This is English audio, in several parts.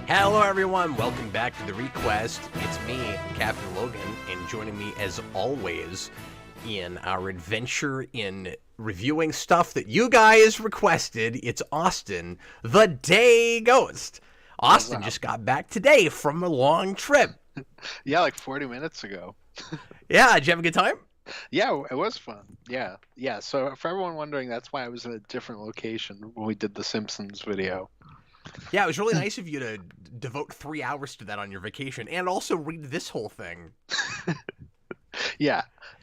Hello everyone, welcome back to the ReQuest. It's me, Captain Logan, and joining me as always in our adventure in reviewing stuff that you guys requested, it's Austin, the Day Ghost. Austin just got back today from a long trip. Yeah, like 40 minutes ago. Yeah, did you have a good time? Yeah, it was fun. Yeah. So for everyone wondering, that's why I was in a different location when we did the Simpsons video. Yeah, it was really nice of you to devote 3 hours to that on your vacation and also read this whole thing. Yeah,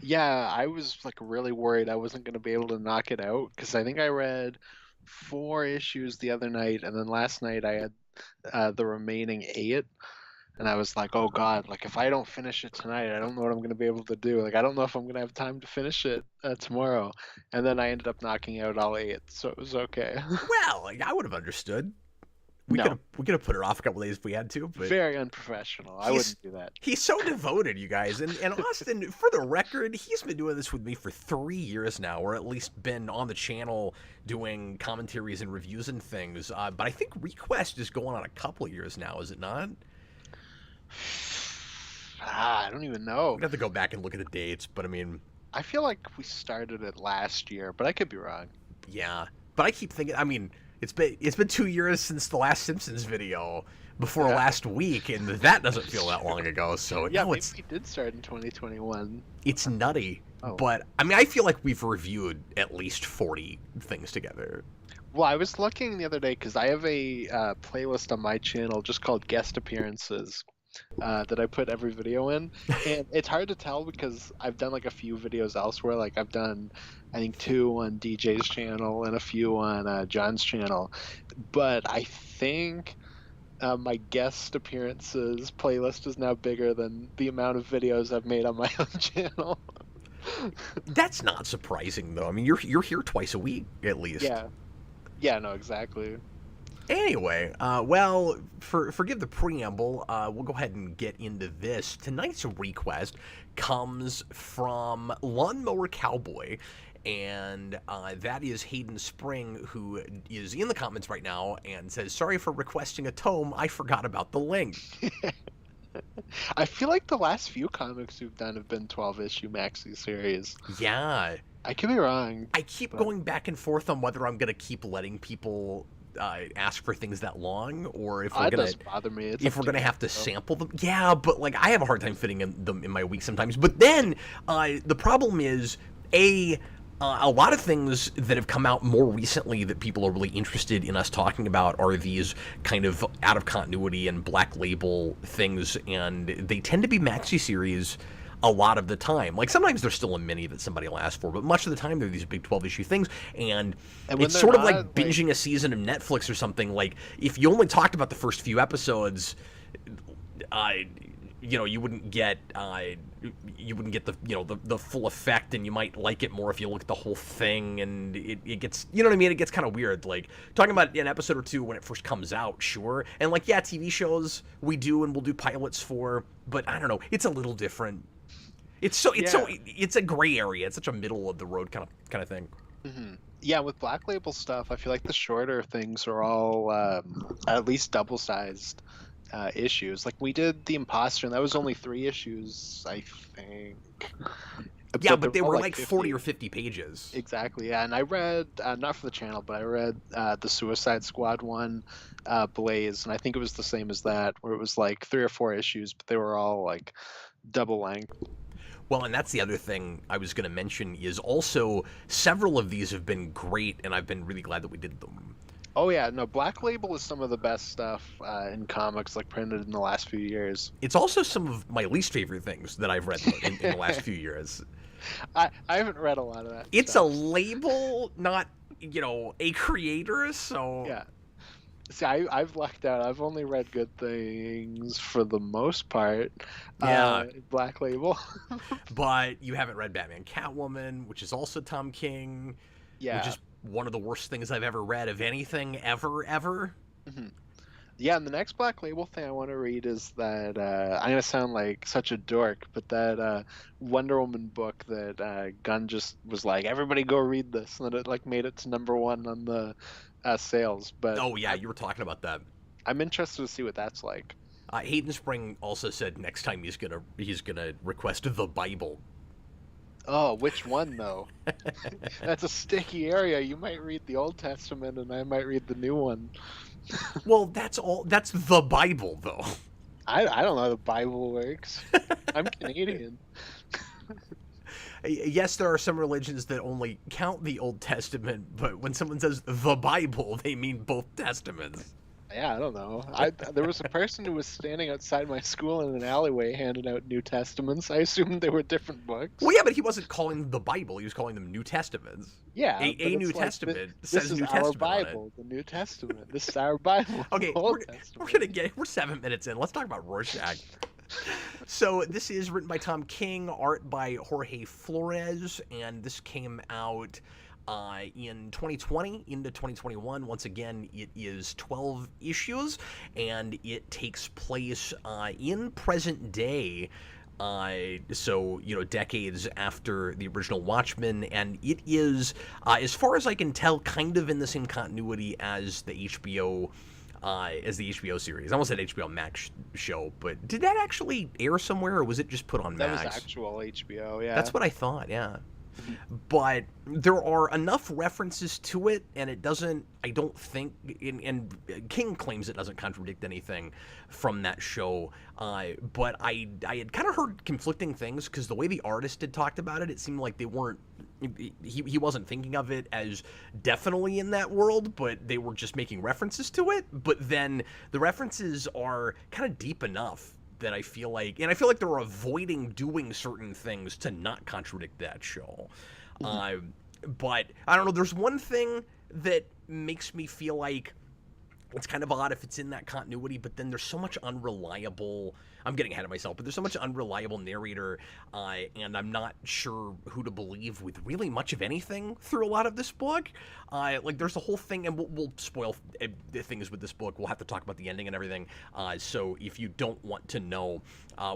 I was like really worried I wasn't going to be able to knock it out because I think I read 4 issues the other night, and then last night I had the remaining 8. And I was like, oh God, like if I don't finish it tonight, I don't know what I'm going to be able to do. Like, I don't know if I'm going to have time to finish it tomorrow. And then I ended up knocking out all 8, so it was okay. Well, I would have understood. We No. could have put it off a couple days if we had to, but Very unprofessional. I wouldn't do that. He's so devoted, you guys. And Austin, for the record, he's been doing this with me for 3 years now, or at least been on the channel doing commentaries and reviews and things. But I think ReQuest is going on a couple of years now, is it not? I don't even know. We'd have to go back and look at the dates, but I mean... I feel like we started it last year, but I could be wrong. Yeah, but I keep thinking, I mean... It's been 2 years since the last Simpsons video before last week, and that doesn't feel that long ago. So yeah, no, maybe we did start in 2021. It's nutty, Oh. But I mean, I feel like we've reviewed at least 40 things together. Well, I was looking the other day because I have a playlist on my channel just called Guest Appearances that I put every video in, and it's hard to tell because I've done like a few videos elsewhere. Like I've done, I think 2 on DJ's channel and a few on John's channel, but I think my guest appearances playlist is now bigger than the amount of videos I've made on my own channel. That's not surprising, though. I mean, you're here twice a week at least. Yeah, no, exactly. Anyway, well, forgive the preamble. We'll go ahead and get into this. Tonight's request comes from Lawnmower Cowboy, and that is Hayden Spring, who is in the comments right now and says, "Sorry for requesting a tome. I forgot about the link." I feel like the last few comics we've done have been 12-issue maxi series. Yeah. I could be wrong. I keep going back and forth on whether I'm going to keep letting people ask for things that long, or if we're That gonna doesn't bother me. have to sample them. Yeah, but like I have a hard time fitting them in my week sometimes. But then the problem is a lot of things that have come out more recently that people are really interested in us talking about are these kind of out of continuity and black label things, and they tend to be maxi series a lot of the time. Like sometimes there's still a mini that somebody will ask for, but much of the time they're these big 12-issue things, and it's sort of like binging a season of Netflix or something. Like if you only talked about the first few episodes, you wouldn't get the full effect, and you might like it more if you look at the whole thing, and it gets, you know what I mean? It gets kind of weird. Like talking about an episode or two when it first comes out, sure, and like TV shows we do and we'll do pilots for, but I don't know, it's a little different. It's a gray area. It's such a middle of the road kind of thing. Mm-hmm. Yeah, with black label stuff, I feel like the shorter things are all at least double-sized issues. Like we did The Imposter, and that was only 3 issues, I think. Yeah, but they were like 50. 40 or 50 pages. Exactly, yeah. And I read, not for the channel, but I read the Suicide Squad one, Blaze, and I think it was the same as that, where it was like 3 or 4 issues, but they were all like double length. Well, and that's the other thing I was going to mention is also several of these have been great, and I've been really glad that we did them. Oh yeah, no, Black Label is some of the best stuff in comics, like printed in the last few years. It's also some of my least favorite things that I've read in the last few years. I haven't read a lot of that. It's stuff. a label, not a creator. So yeah. See, I've lucked out. I've only read good things for the most part. Yeah. Black Label. But you haven't read Batman Catwoman, which is also Tom King. Yeah. Which is one of the worst things I've ever read of anything ever. Mm-hmm. Yeah, and the next Black Label thing I want to read is that I'm gonna sound like such a dork, but that Wonder Woman book that Gunn just was like, everybody go read this, and then it like made it to #1 on the sales. But oh yeah, you were talking about that. I'm interested to see what that's like. Hayden Spring also said next time he's gonna request the Bible. Oh, which one though? That's a sticky area. You might read the Old Testament, and I might read the new one. Well, that's the Bible, though. I don't know how the Bible works. I'm Canadian. Yes, there are some religions that only count the Old Testament, but when someone says the Bible, they mean both testaments. Yeah, I don't know. There was a person who was standing outside my school in an alleyway handing out New Testaments. I assumed they were different books. Well, yeah, but he wasn't calling them the Bible. He was calling them New Testaments. Yeah, a New Testament says New our Testament Bible, on it. the New Testament. This is our Bible. Okay, the Old Testament. we're 7 minutes in. Let's talk about Rorschach. So this is written by Tom King, art by Jorge Flores, and this came out in 2020 into 2021. Once again, it is 12 issues, and it takes place in present day. So, decades after the original Watchmen, and it is, as far as I can tell, kind of in the same continuity as the HBO series. I almost said HBO Max show, but did that actually air somewhere, or was it just put on Max? That was actual HBO, yeah. That's what I thought, yeah. But there are enough references to it, and it doesn't, I don't think, and King claims it doesn't contradict anything from that show, but I had kind of heard conflicting things, because the way the artist had talked about it seemed like they weren't, he wasn't thinking of it as definitely in that world, but they were just making references to it, but then the references are kind of deep enough that I feel like they're avoiding doing certain things to not contradict that show. But I don't know, there's one thing that makes me feel like it's kind of odd if it's in that continuity, but then there's so much unreliable, I'm getting ahead of myself, but there's so much unreliable narrator, and I'm not sure who to believe with really much of anything through a lot of this book. Like, there's a whole thing, and we'll spoil the things with this book. We'll have to talk about the ending and everything. So if you don't want to know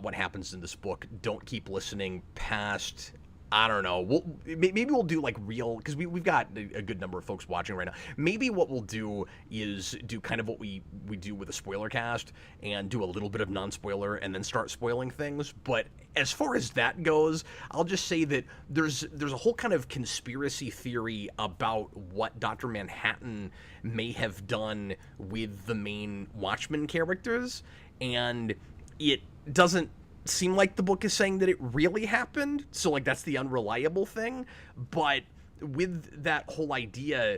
what happens in this book, don't keep listening past, I don't know. Maybe we'll do like real, because we've got a good number of folks watching right now. Maybe what we'll do is do kind of what we do with a spoiler cast, and do a little bit of non-spoiler and then start spoiling things. But as far as that goes, I'll just say that there's a whole kind of conspiracy theory about what Dr. Manhattan may have done with the main Watchmen characters, and it doesn't seem like the book is saying that it really happened, so like that's the unreliable thing. But with that whole idea,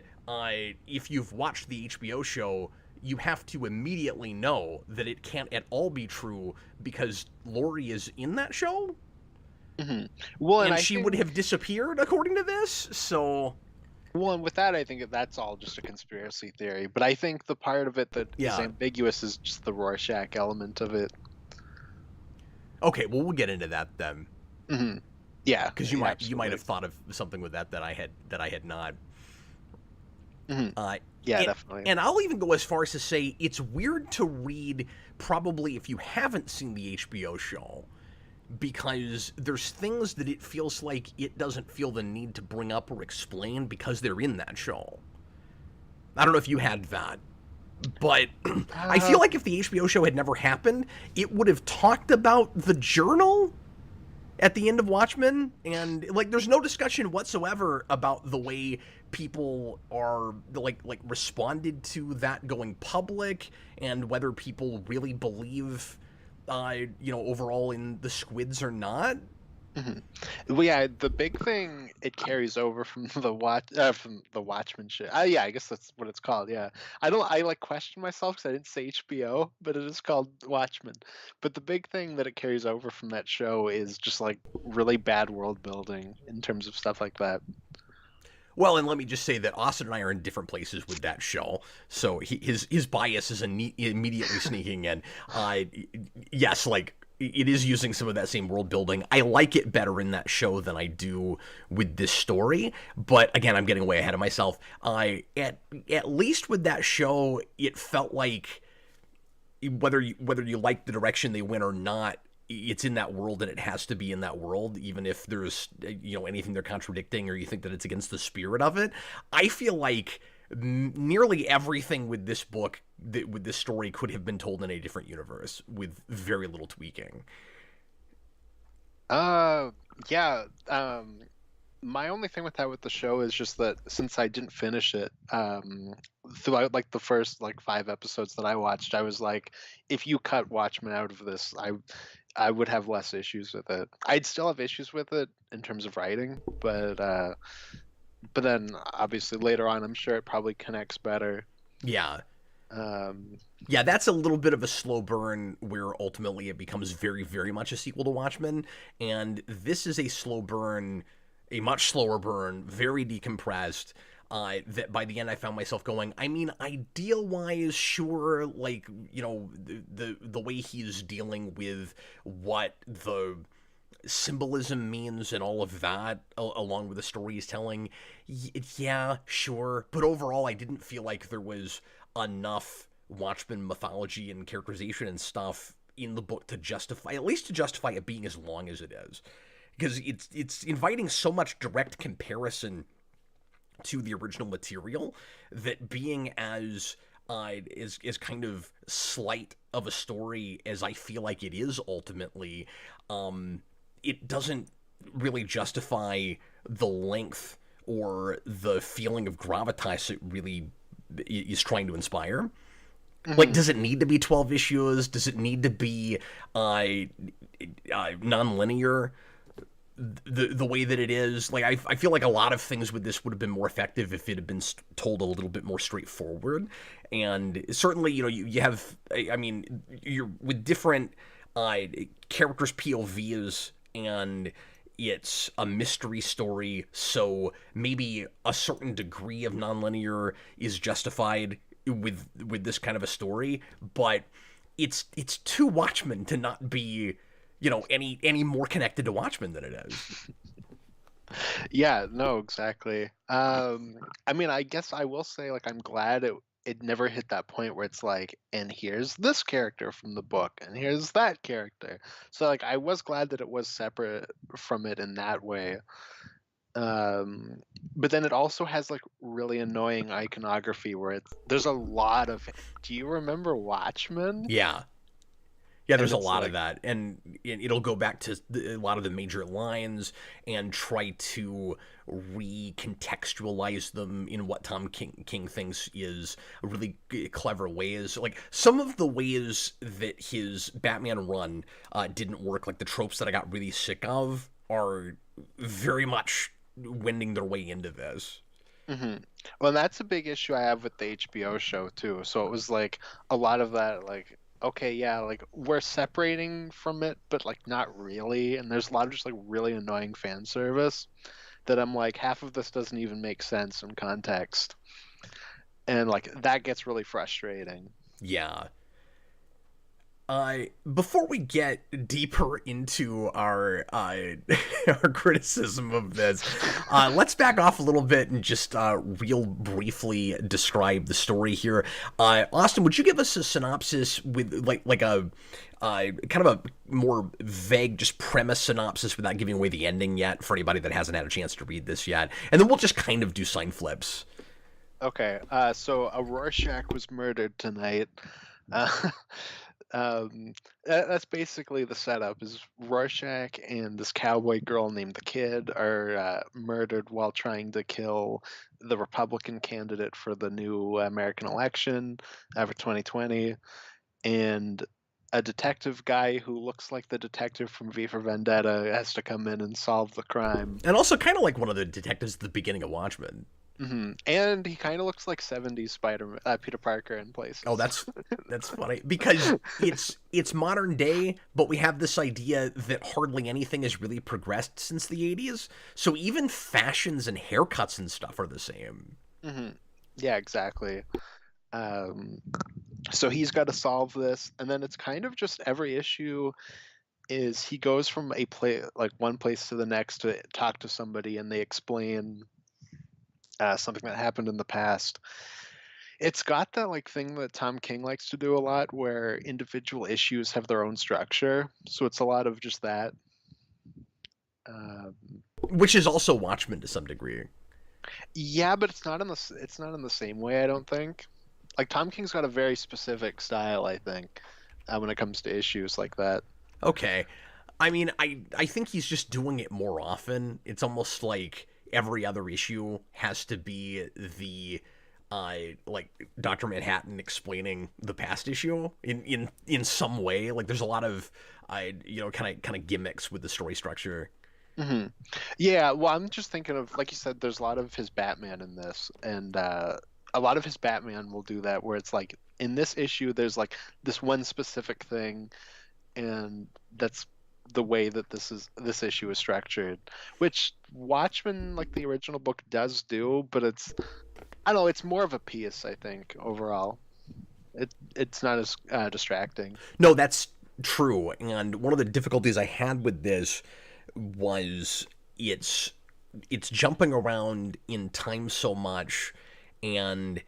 if you've watched the HBO show, you have to immediately know that it can't at all be true, because Laurie is in that show. Well, and she would have disappeared according to this, so... Well, and with that, I think that's all just a conspiracy theory, but I think the part of it that is ambiguous is just the Rorschach element of it. Okay, well, we'll get into that then. Yeah, because you might have thought of something with that I had not. Yeah, definitely. And I'll even go as far as to say it's weird to read, probably if you haven't seen the HBO show, because there's things that it feels like it doesn't feel the need to bring up or explain because they're in that show. I don't know if you had that. But I feel like if the HBO show had never happened, it would have talked about the journal at the end of Watchmen, and like there's no discussion whatsoever about the way people are like responded to that going public, and whether people really believe overall in the squids or not. Well, yeah, the big thing it carries over from the Watchmen shit. Yeah, I guess that's what it's called. Yeah, I like question myself because I didn't say HBO, but it is called Watchmen. But the big thing that it carries over from that show is just like really bad world building in terms of stuff like that. Well, and let me just say that Austin and I are in different places with that show, so his bias is immediately sneaking in. Yes, like. It is using some of that same world building. I like it better in that show than I do with this story. But again, I'm getting way ahead of myself. At least with that show, it felt like whether you like the direction they went or not, it's in that world and it has to be in that world, even if there's anything they're contradicting or you think that it's against the spirit of it. I feel like nearly everything with this book, with this story, could have been told in a different universe with very little tweaking. Uh, yeah. My only thing with that with the show is just that since I didn't finish it, throughout like the first like 5 episodes that I watched, I was like, if you cut Watchmen out of this, I would have less issues with it. I'd still have issues with it in terms of writing, but then obviously later on, I'm sure it probably connects better. Yeah. Um, Yeah, that's a little bit of a slow burn where ultimately it becomes very, very much a sequel to Watchmen. And this is a slow burn, a much slower burn, very decompressed. That by the end I found myself going, I mean, ideal wise, sure, like, you know, the way he's dealing with what the symbolism means and all of that, along with the story he's telling, yeah, sure. But overall, I didn't feel like there was enough Watchmen mythology and characterization and stuff in the book to justify, at least to justify it being as long as it is, because it's inviting so much direct comparison to the original material that being as is kind of slight of a story as I feel like it is ultimately, it doesn't really justify the length or the feeling of gravitas it really is trying to inspire. Like, does it need to be 12 issues? Does it need to be non-linear the way that it is? Like, I feel like a lot of things with this would have been more effective if it had been told a little bit more straightforward. And certainly, you know, you have, I mean, you're with different characters' POVs, and it's a mystery story, so maybe a certain degree of nonlinear is justified with this kind of a story, but it's too Watchmen to not be, you know, any more connected to Watchmen than it is. yeah, no, exactly. I mean, I guess I will say, like, I'm glad it never hit that point where it's like, and here's this character from the book, and here's that character. So, like, I was glad that it was separate from it in that way. Um, but then it also has like really annoying iconography where there's a lot of. Do you remember Watchmen? Yeah. Yeah, And there's a it's lot of like, that, and it'll go back to a lot of the major lines and try to recontextualize them in what Tom King thinks is a really clever ways. Like, some of the ways that his Batman run didn't work, like the tropes that I got really sick of, are very much wending their way into this. hmm well, that's a big issue I have with the HBO show too. So it was like a lot of that, like, okay, yeah, like we're separating from it, but like not really. And there's a lot of just like really annoying fan service that I'm like, half of this doesn't even make sense in context. And like that gets really frustrating. Yeah. Before we get deeper into our our criticism of this, let's back off a little bit and just real briefly describe the story here. Austin, would you give us a synopsis with like a kind of a more vague, just premise synopsis without giving away the ending yet for anybody that hasn't had a chance to read this yet, and then we'll just kind of do sign flips. Okay, so a Rorschach was murdered tonight. Uh, that's basically the setup. Is Rorschach and this cowboy girl named the Kid are murdered while trying to kill the Republican candidate for the new American election for 2020, and a detective guy who looks like the detective from V for Vendetta has to come in and solve the crime. And also kind of like one of the detectives at the beginning of Watchmen. And he kind of looks like 70s Spider Peter Parker in places. Oh, that's funny because it's modern day, but we have this idea that hardly anything has really progressed since the 80s. So even fashions and haircuts and stuff are the same. Yeah, exactly. Um, so he's got to solve this, and then it's kind of just every issue is he goes from a like one place to the next to talk to somebody, and they explain something that happened in the past. It's got that like thing that Tom King likes to do a lot, where individual issues have their own structure. So it's a lot of just that. Um, Which is also Watchmen to some degree. Yeah, but it's not in the same way, I don't think. Like Tom King's got a very specific style, I think, when it comes to issues like that. Okay. I mean, I think he's just doing it more often. It's almost like every other issue has to be the like Dr. Manhattan explaining the past issue in some way. Like there's a lot of kind of gimmicks with the story structure. hmm Yeah, well, I'm just thinking of, like you said, there's a lot of his Batman in this, and a lot of his Batman will do that, where it's like in this issue, there's like this one specific thing, and that's the way that this issue is structured, which Watchmen, like the original book, does do, but I don't know, it's more of a piece, I think, overall. It's not as distracting. No, that's true. And one of the difficulties I had with this was it's it's jumping around in time so much, and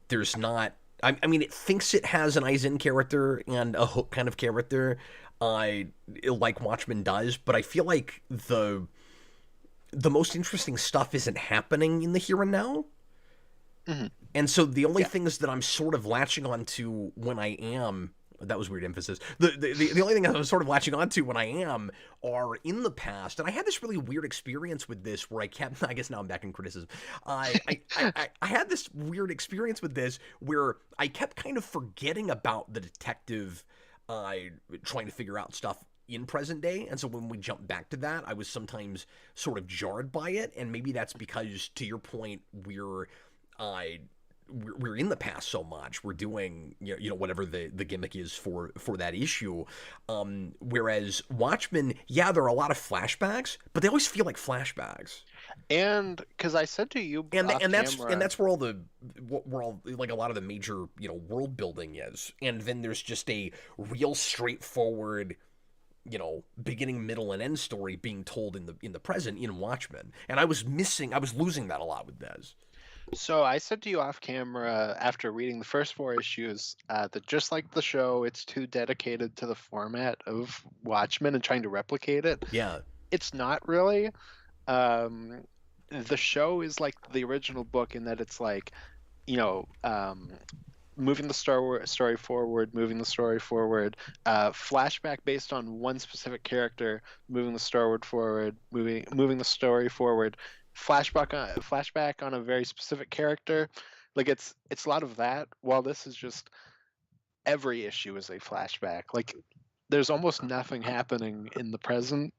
there's not. I mean, it thinks it has an Eisen character and a Hook kind of character, like Watchmen does, but I feel like the most interesting stuff isn't happening in the here and now. hmm And so the only Yeah. things that I'm sort of latching onto when I am that was weird emphasis. The only thing I'm sort of latching onto when I am are in the past, and I had this really weird experience with this where I kept. I guess now I'm back in criticism. I had this weird experience with this where I kept kind of forgetting about the detective trying to figure out stuff in present day, and so when we jump back to that, I was sometimes sort of jarred by it, and maybe that's because, to your point, uh, we're in the past so much. We're doing whatever the gimmick is for that issue. Whereas Watchmen, yeah, there are a lot of flashbacks, but they always feel like flashbacks. And because I said to you And off camera, that's where all like a lot of the major world building is. And then there's just a real straightforward beginning, middle, and end story being told in the present in Watchmen. And I was losing that a lot with Dez. so I said to you off camera after reading the first four issues that just like the show, it's too dedicated to the format of Watchmen and trying to replicate it. Yeah. It's not really. Um, the show is like the original book in that it's like, you know, moving the story forward, moving the story forward, flashback based on one specific character, moving the story forward, moving the story forward, flashback on a very specific character. Like it's a lot of that. While this is just every issue is a flashback. Like there's almost nothing happening in the present,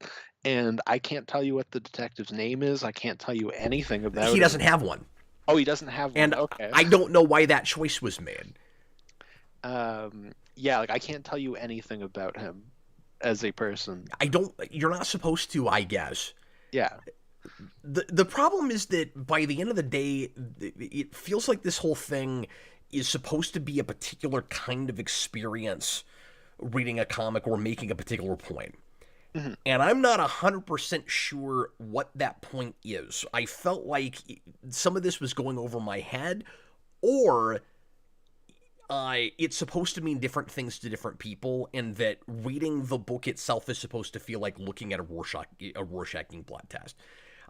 and I can't tell you what the detective's name is. I can't tell you anything about He doesn't him. have one. Oh, he doesn't have one. And Okay. I don't know why that choice was made. Yeah, like I can't tell you anything about him as a person. You're not supposed to, I guess. Yeah. The problem is that by the end of the day, it feels like this whole thing is supposed to be a particular kind of experience reading a comic or making a particular point. hmm And I'm not 100% sure what that point is. I felt like some of this was going over my head, or it's supposed to mean different things to different people, and that reading the book itself is supposed to feel like looking at a Rorschach blood test.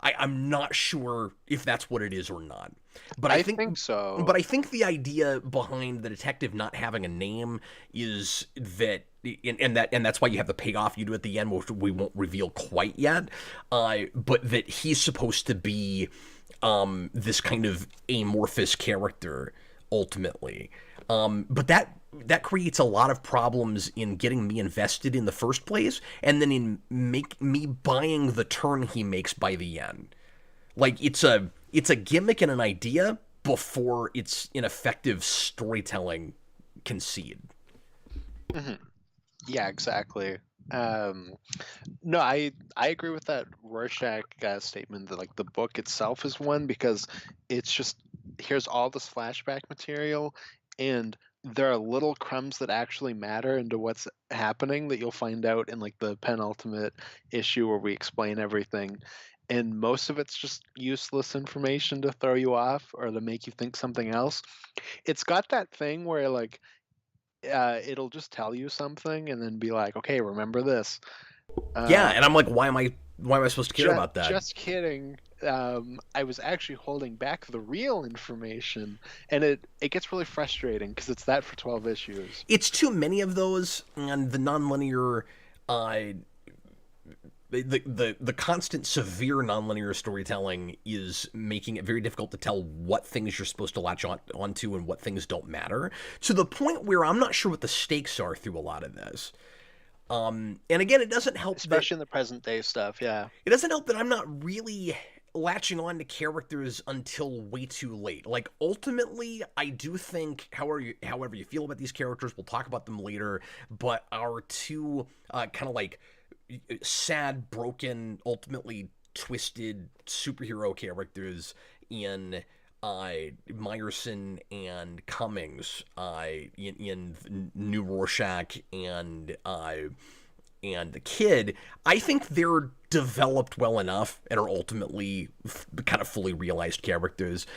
I'm not sure if that's what it is or not, but I think so. But I think the idea behind the detective not having a name is that, and that's why you have the payoff you do at the end, which we won't reveal quite yet. But that he's supposed to be this kind of amorphous character ultimately. But that creates a lot of problems in getting me invested in the first place, and then in make me buying the turn he makes by the end. Like it's a gimmick and an idea before it's an effective storytelling conceit. hmm Yeah, exactly. Um, no, I agree with that Rorschach statement that like the book itself is one because it's just here's all this flashback material and there are little crumbs that actually matter into what's happening that you'll find out in like the penultimate issue where we explain everything. And most of it's just useless information to throw you off or to make you think something else. It's got that thing where like it'll just tell you something and then be like, okay, remember this. Yeah, Uh, and I'm like, why am I supposed to care about that? just kidding. I was actually holding back the real information, and it gets really frustrating because it's that for 12 issues. It's too many of those, and the nonlinear, uh, the constant severe nonlinear storytelling is making it very difficult to tell what things you're supposed to latch onto and what things don't matter, to the point where I'm not sure what the stakes are through a lot of this. And again, it doesn't help, especially in the present day stuff. Yeah, it doesn't help that I'm not really latching on to characters until way too late. Like, ultimately, I do think, however you feel about these characters, we'll talk about them later, but our two kind of like sad, broken, ultimately twisted superhero characters in Meyerson and Cummings, in New Rorschach and the Kid, I think they're developed well enough and are ultimately kind of fully realized characters.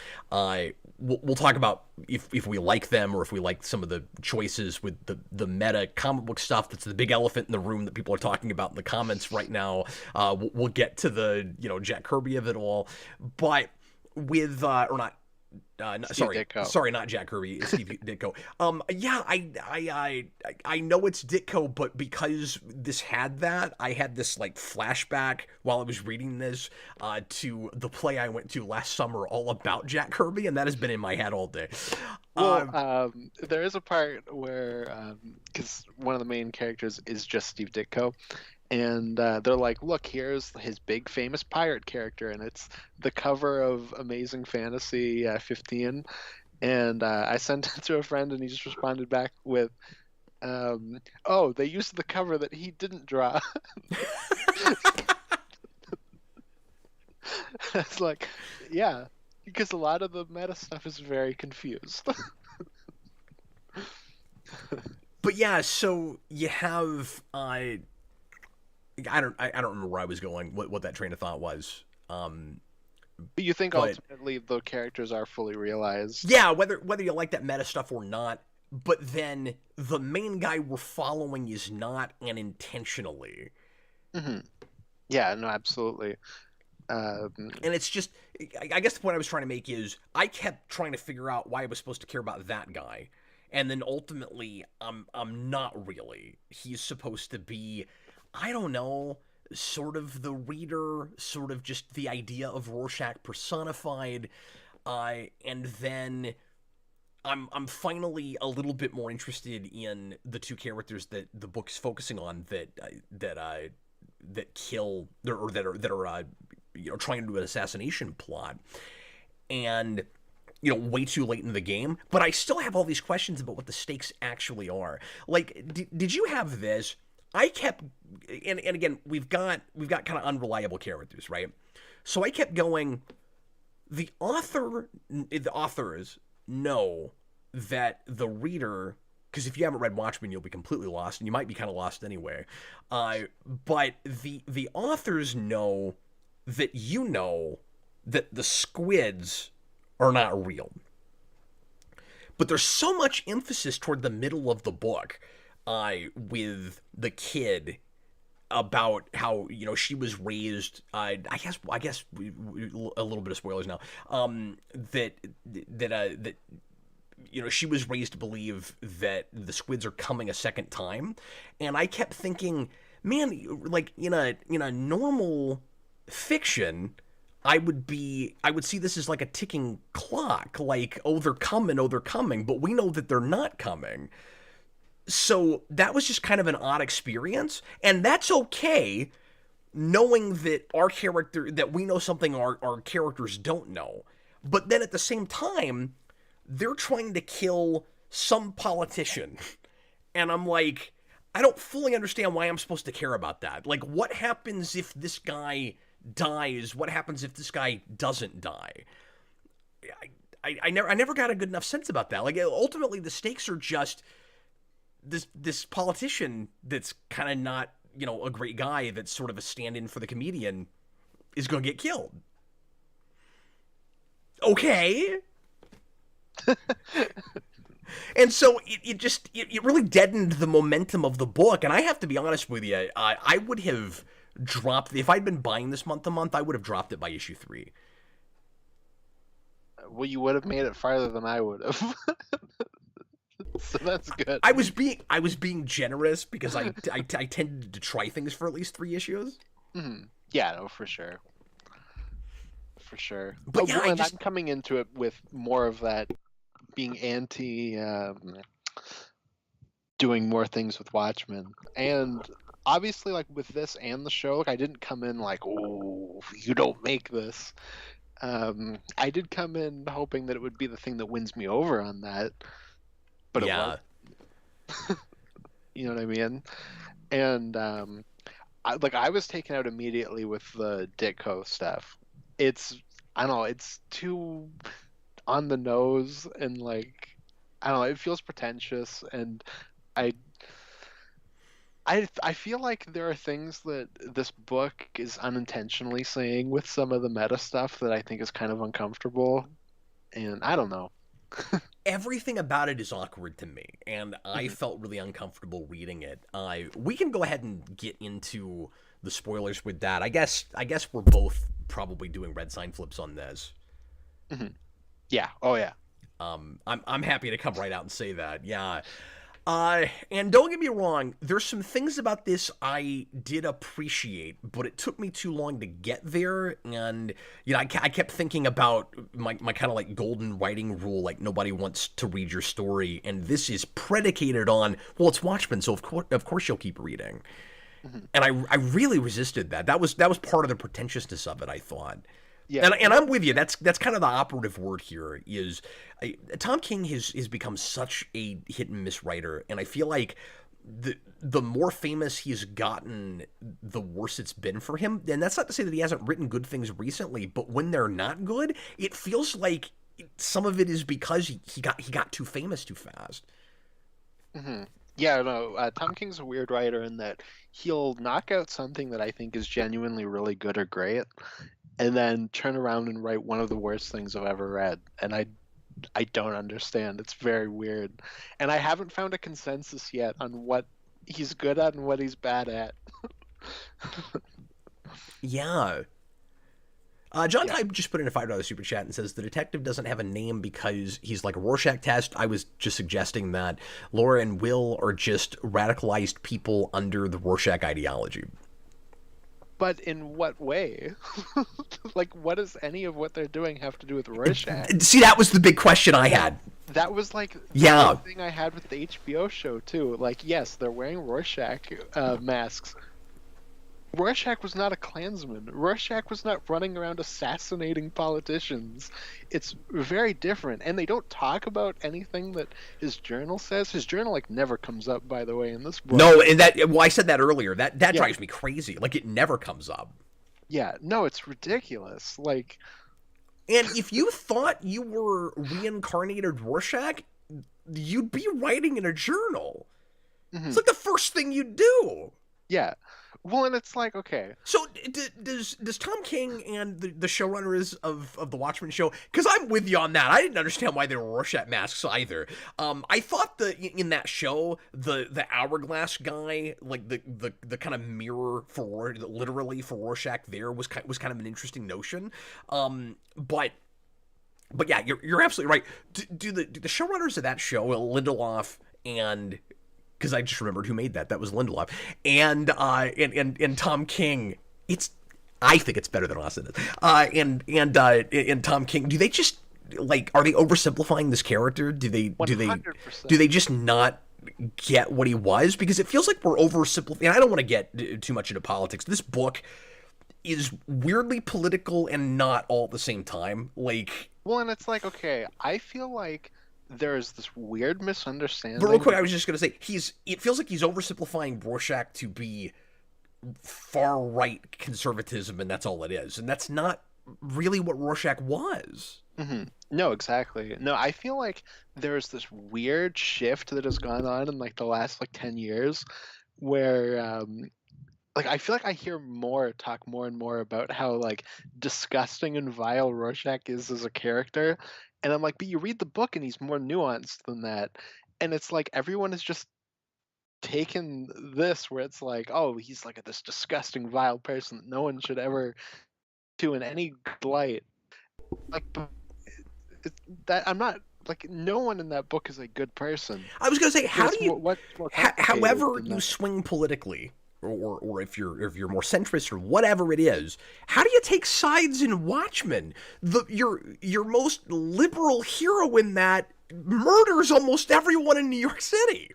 We'll talk about if we like them or if we like some of the choices with the meta comic book stuff. That's the big elephant in the room that people are talking about in the comments right now. We'll get to the Jack Kirby of it all, but with or not. Sorry, not Jack Kirby, Steve Ditko. Yeah, I know it's Ditko, but because this had that, I had this like flashback while I was reading this to the play I went to last summer all about Jack Kirby, and that has been in my head all day. Well, there is a part where, because one of the main characters is just Steve Ditko, and they're like, look, here's his big famous pirate character, and it's the cover of Amazing Fantasy 15, and I sent it to a friend, and he just responded back with, oh, they used the cover that he didn't draw. It's like, yeah, because a lot of the meta stuff is very confused. But yeah, so you have I don't remember where I was going, what that train of thought was. But you think ultimately the characters are fully realized? Yeah, whether you like that meta stuff or not, but then the main guy we're following is not, and intentionally. Mm-hmm. Yeah, no, absolutely. And it's just, I guess the point I was trying to make is I kept trying to figure out why I was supposed to care about that guy, and then ultimately I'm not really. He's supposed to be, I don't know, sort of the reader, sort of just the idea of Rorschach personified, and then I'm finally a little bit more interested in the two characters that the book's focusing on that kill or that are trying to do an assassination plot, and way too late in the game, but I still have all these questions about what the stakes actually are. Like, did you have this? I kept, and again, we've got kind of unreliable characters, right? So I kept going, the authors know that the reader, because if you haven't read Watchmen, you'll be completely lost, and you might be kind of lost anyway. But the authors know that that the squids are not real. But there's so much emphasis toward the middle of the book with the Kid about how she was raised. I guess a little bit of spoilers now. That she was raised to believe that the squids are coming a second time, and I kept thinking, man, like in a normal fiction, I would see this as like a ticking clock, like, oh, they're coming, but we know that they're not coming. So that was just kind of an odd experience, and that's okay, knowing that that we know something our characters don't know. But then at the same time, they're trying to kill some politician, and I'm like, I don't fully understand why I'm supposed to care about that. Like, what happens if this guy dies? What happens if this guy doesn't die? I never got a good enough sense about that. Like, ultimately, the stakes are just this politician that's kind of not, a great guy, that's sort of a stand-in for the comedian, is going to get killed. Okay. And so it really deadened the momentum of the book, and I have to be honest with you, I would have dropped. If I'd been buying this month to month, I would have dropped it by issue 3. Well, you would have made it farther than I would have. So that's good. I was being generous because I tended to try things for at least 3 issues. Yeah, no, for sure. For sure. But yeah, I'm coming into it with more of that being anti doing more things with Watchmen. And obviously, like with this and the show, like I didn't come in like, oh, you don't make this. I did come in hoping that it would be the thing that wins me over on that, but it wasn't. You know what I mean? And I was taken out immediately with the Ditko stuff. I don't know, it's too on the nose, and like I don't know, it feels pretentious, and I feel like there are things that this book is unintentionally saying with some of the meta stuff that I think is kind of uncomfortable, and I don't know. Everything about it is awkward to me, and I felt really uncomfortable reading it. We can go ahead and get into the spoilers with that. I guess we're both probably doing red sign flips on this. Yeah. Oh yeah. I'm happy to come right out and say that. Yeah. And don't get me wrong, there's some things about this I did appreciate, but it took me too long to get there. And, you know, I kept thinking about my kind of like golden writing rule, like nobody wants to read your story. And this is predicated on, well, it's Watchmen, so of course you'll keep reading. And I really resisted that. That was part of the pretentiousness of it, I thought. Yeah, and I'm with you. That's kind of the operative word here. Is Tom King has become such a hit and miss writer, and I feel like the more famous he's gotten, the worse it's been for him. And that's not to say that he hasn't written good things recently, but when they're not good, it feels like some of it is because he got too famous too fast. Yeah, no, Tom King's a weird writer in that he'll knock out something that I think is genuinely really good or great, and then turn around and write one of the worst things I've ever read. And I don't understand. It's very weird. And I haven't found a consensus yet on what he's good at and what he's bad at. Yeah. John Type just put in a $5 super chat and says the detective doesn't have a name because he's like a Rorschach test. I was just suggesting that Laura and Will are just radicalized people under the Rorschach ideology. But in what way? Like, what does any of what they're doing have to do with Rorschach? See, that was the big question I had. That was like the thing I had with the HBO show too. Like, yes, they're wearing Rorschach masks. Rorschach was not a Klansman. Rorschach was not running around assassinating politicians. It's very different, and they don't talk about anything that his journal says. His journal like never comes up, by the way, in this book. No, and I said that earlier. That drives me crazy. Like, it never comes up. Yeah, no, it's ridiculous. Like, and if you thought you were reincarnated Rorschach, you'd be writing in a journal. It's like the first thing you do. Yeah. Well, and it's like, okay. So does Tom King and the showrunners of the Watchmen show? Because I'm with you on that. I didn't understand why they were Rorschach masks either. I thought in that show the hourglass guy, like the kind of mirror for literally for Rorschach there was kind of an interesting notion. But yeah, you're absolutely right. Do the showrunners of that show, Lindelof and, because I just remembered who made that. That was Lindelof. And Tom King. I think it's better than Austin is. And Tom King. Do they just like, are they oversimplifying this character? Do they 100%. Just not get what he was? Because it feels like we're oversimplifying. And I don't want to get too much into politics. This book is weirdly political and not all at the same time. Like, well, and it's like, okay, I feel like there is this weird misunderstanding. But real quick, I was just going to say, it feels like he's oversimplifying Rorschach to be far-right conservatism, and that's all it is. And that's not really what Rorschach was. No, exactly. No, I feel like there's this weird shift that has gone on in like the last like 10 years where like I feel like I hear talk more and more about how like disgusting and vile Rorschach is as a character. And I'm like, but you read the book and he's more nuanced than that. And it's like everyone is just taken this where it's like, oh, he's like this disgusting, vile person that no one should ever do in any good light. Like, but that I'm not like no one in that book is a good person. I was going to say, But how it's do you, what's more complicated however than you that. swing politically, or if you're more centrist or whatever it is, how do you take sides in Watchmen? Your most liberal hero in that murders almost everyone in New York City.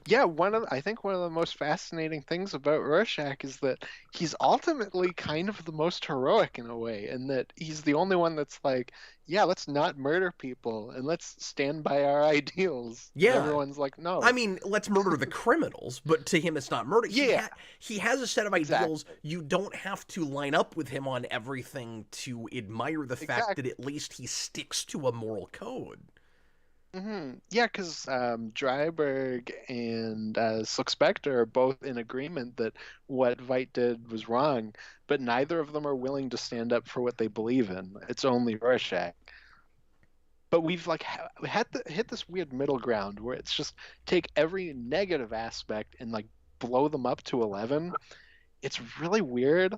Yeah, I think one of the most fascinating things about Rorschach is that he's ultimately kind of the most heroic in a way, and that he's the only one that's like, yeah, let's not murder people and let's stand by our ideals. And Yeah. everyone's like, I no. mean, let's murder the criminals, but to him it's not murder. Yeah, He has a set of ideals. exactly. You don't have to line up with him on everything to admire the fact that Exactly. at least he sticks to a moral code. Yeah, because Dryberg and Silk Spectre are both in agreement that what Veidt did was wrong, but neither of them are willing to stand up for what they believe in. It's only Rorschach. But we've like had to hit this weird middle ground where it's just take every negative aspect and like blow them up to 11. It's really weird,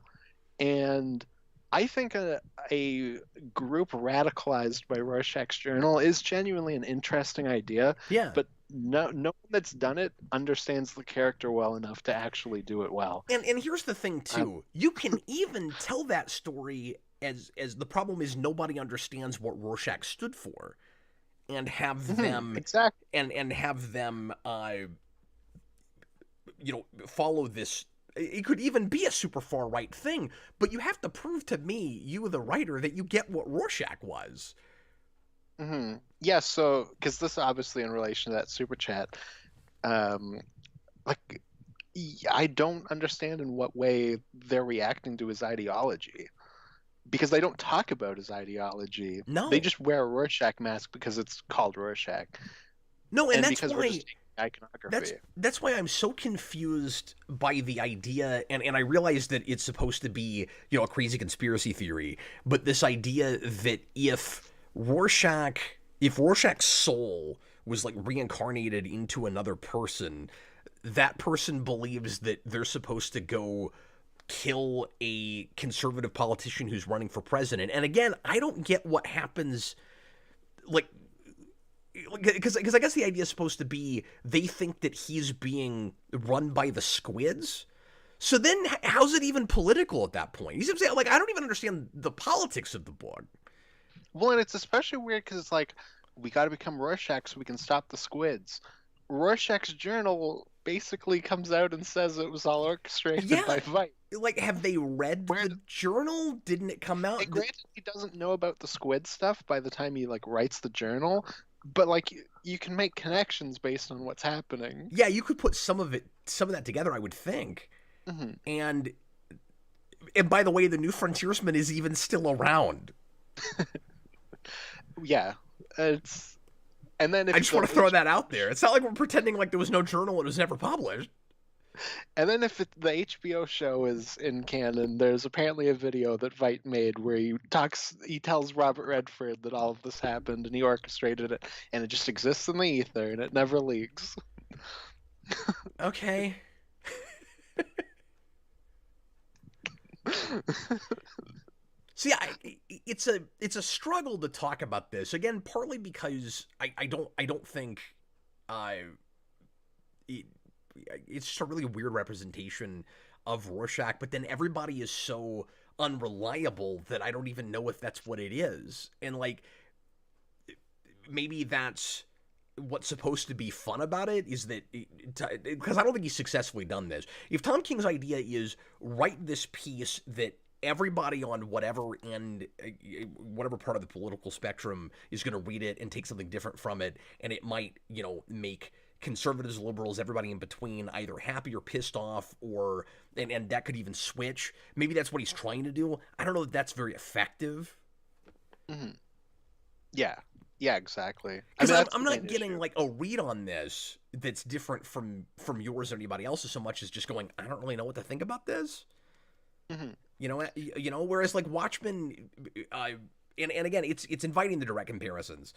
and I think a group radicalized by Rorschach's journal is genuinely an interesting idea, Yeah. but no one that's done it understands the character well enough to actually do it well. And here's the thing Um, too. You can even tell that story as the problem is nobody understands what Rorschach stood for, and have them exactly. and have them follow this. It could even be a super far right thing, but you have to prove to me, you the writer, that you get what Rorschach was. Yeah, so because this is obviously in relation to that super chat, um, like I don't understand in what way they're reacting to his ideology because they don't talk about his ideology. They No. just wear a Rorschach mask because it's called Rorschach, No, and and that's because we're why just taking iconography. that's why I'm so confused by the idea, and I realize that it's supposed to be, a crazy conspiracy theory, but this idea that if Rorschach's soul was like reincarnated into another person, that person believes that they're supposed to go kill a conservative politician who's running for president. And again, I don't get what happens, like, because I guess the idea is supposed to be they think that he's being run by the squids. So then, how's it even political at that point? You see what I'm saying? Like, I don't even understand the politics of the book. Well, and it's especially weird because it's like we got to become Rorschach so we can stop the squids. Rorschach's journal basically comes out and says it was all orchestrated Yeah, by Veidt. like, have they read Where, the journal? Didn't it come out? and granted, he doesn't know about the squid stuff by the time he like writes the journal, but like you can make connections based on what's happening. Yeah, you could put some of that together, I would think. hmm And by the way, the New Frontiersman is even still around. Yeah, it's and then I if just the want to throw that out there. It's not like we're pretending like there was no journal and it was never published. And then if the HBO show is in canon, there's apparently a video that Veidt made where he tells Robert Redford that all of this happened and he orchestrated it, and it just exists in the ether and it never leaks. Okay. See, it's a struggle to talk about this again, partly because I don't think it's just a really weird representation of Rorschach, but then everybody is so unreliable that I don't even know if that's what it is. And like maybe that's what's supposed to be fun about it, is that because I don't think he's successfully done this. If Tom King's idea is write this piece that everybody on whatever end, whatever part of the political spectrum is going to read it and take something different from it, and it might, make conservatives, liberals, everybody in between either happy or pissed off, or and that could even switch. Maybe that's what he's trying to do. I don't know if that's very effective. hmm Yeah, yeah, exactly. Because That's I'm the not main getting issue. like a read on this that's different from yours or anybody else's so much as just going, I don't really know what to think about this. hmm Whereas like Watchmen, and again, it's inviting the direct comparisons.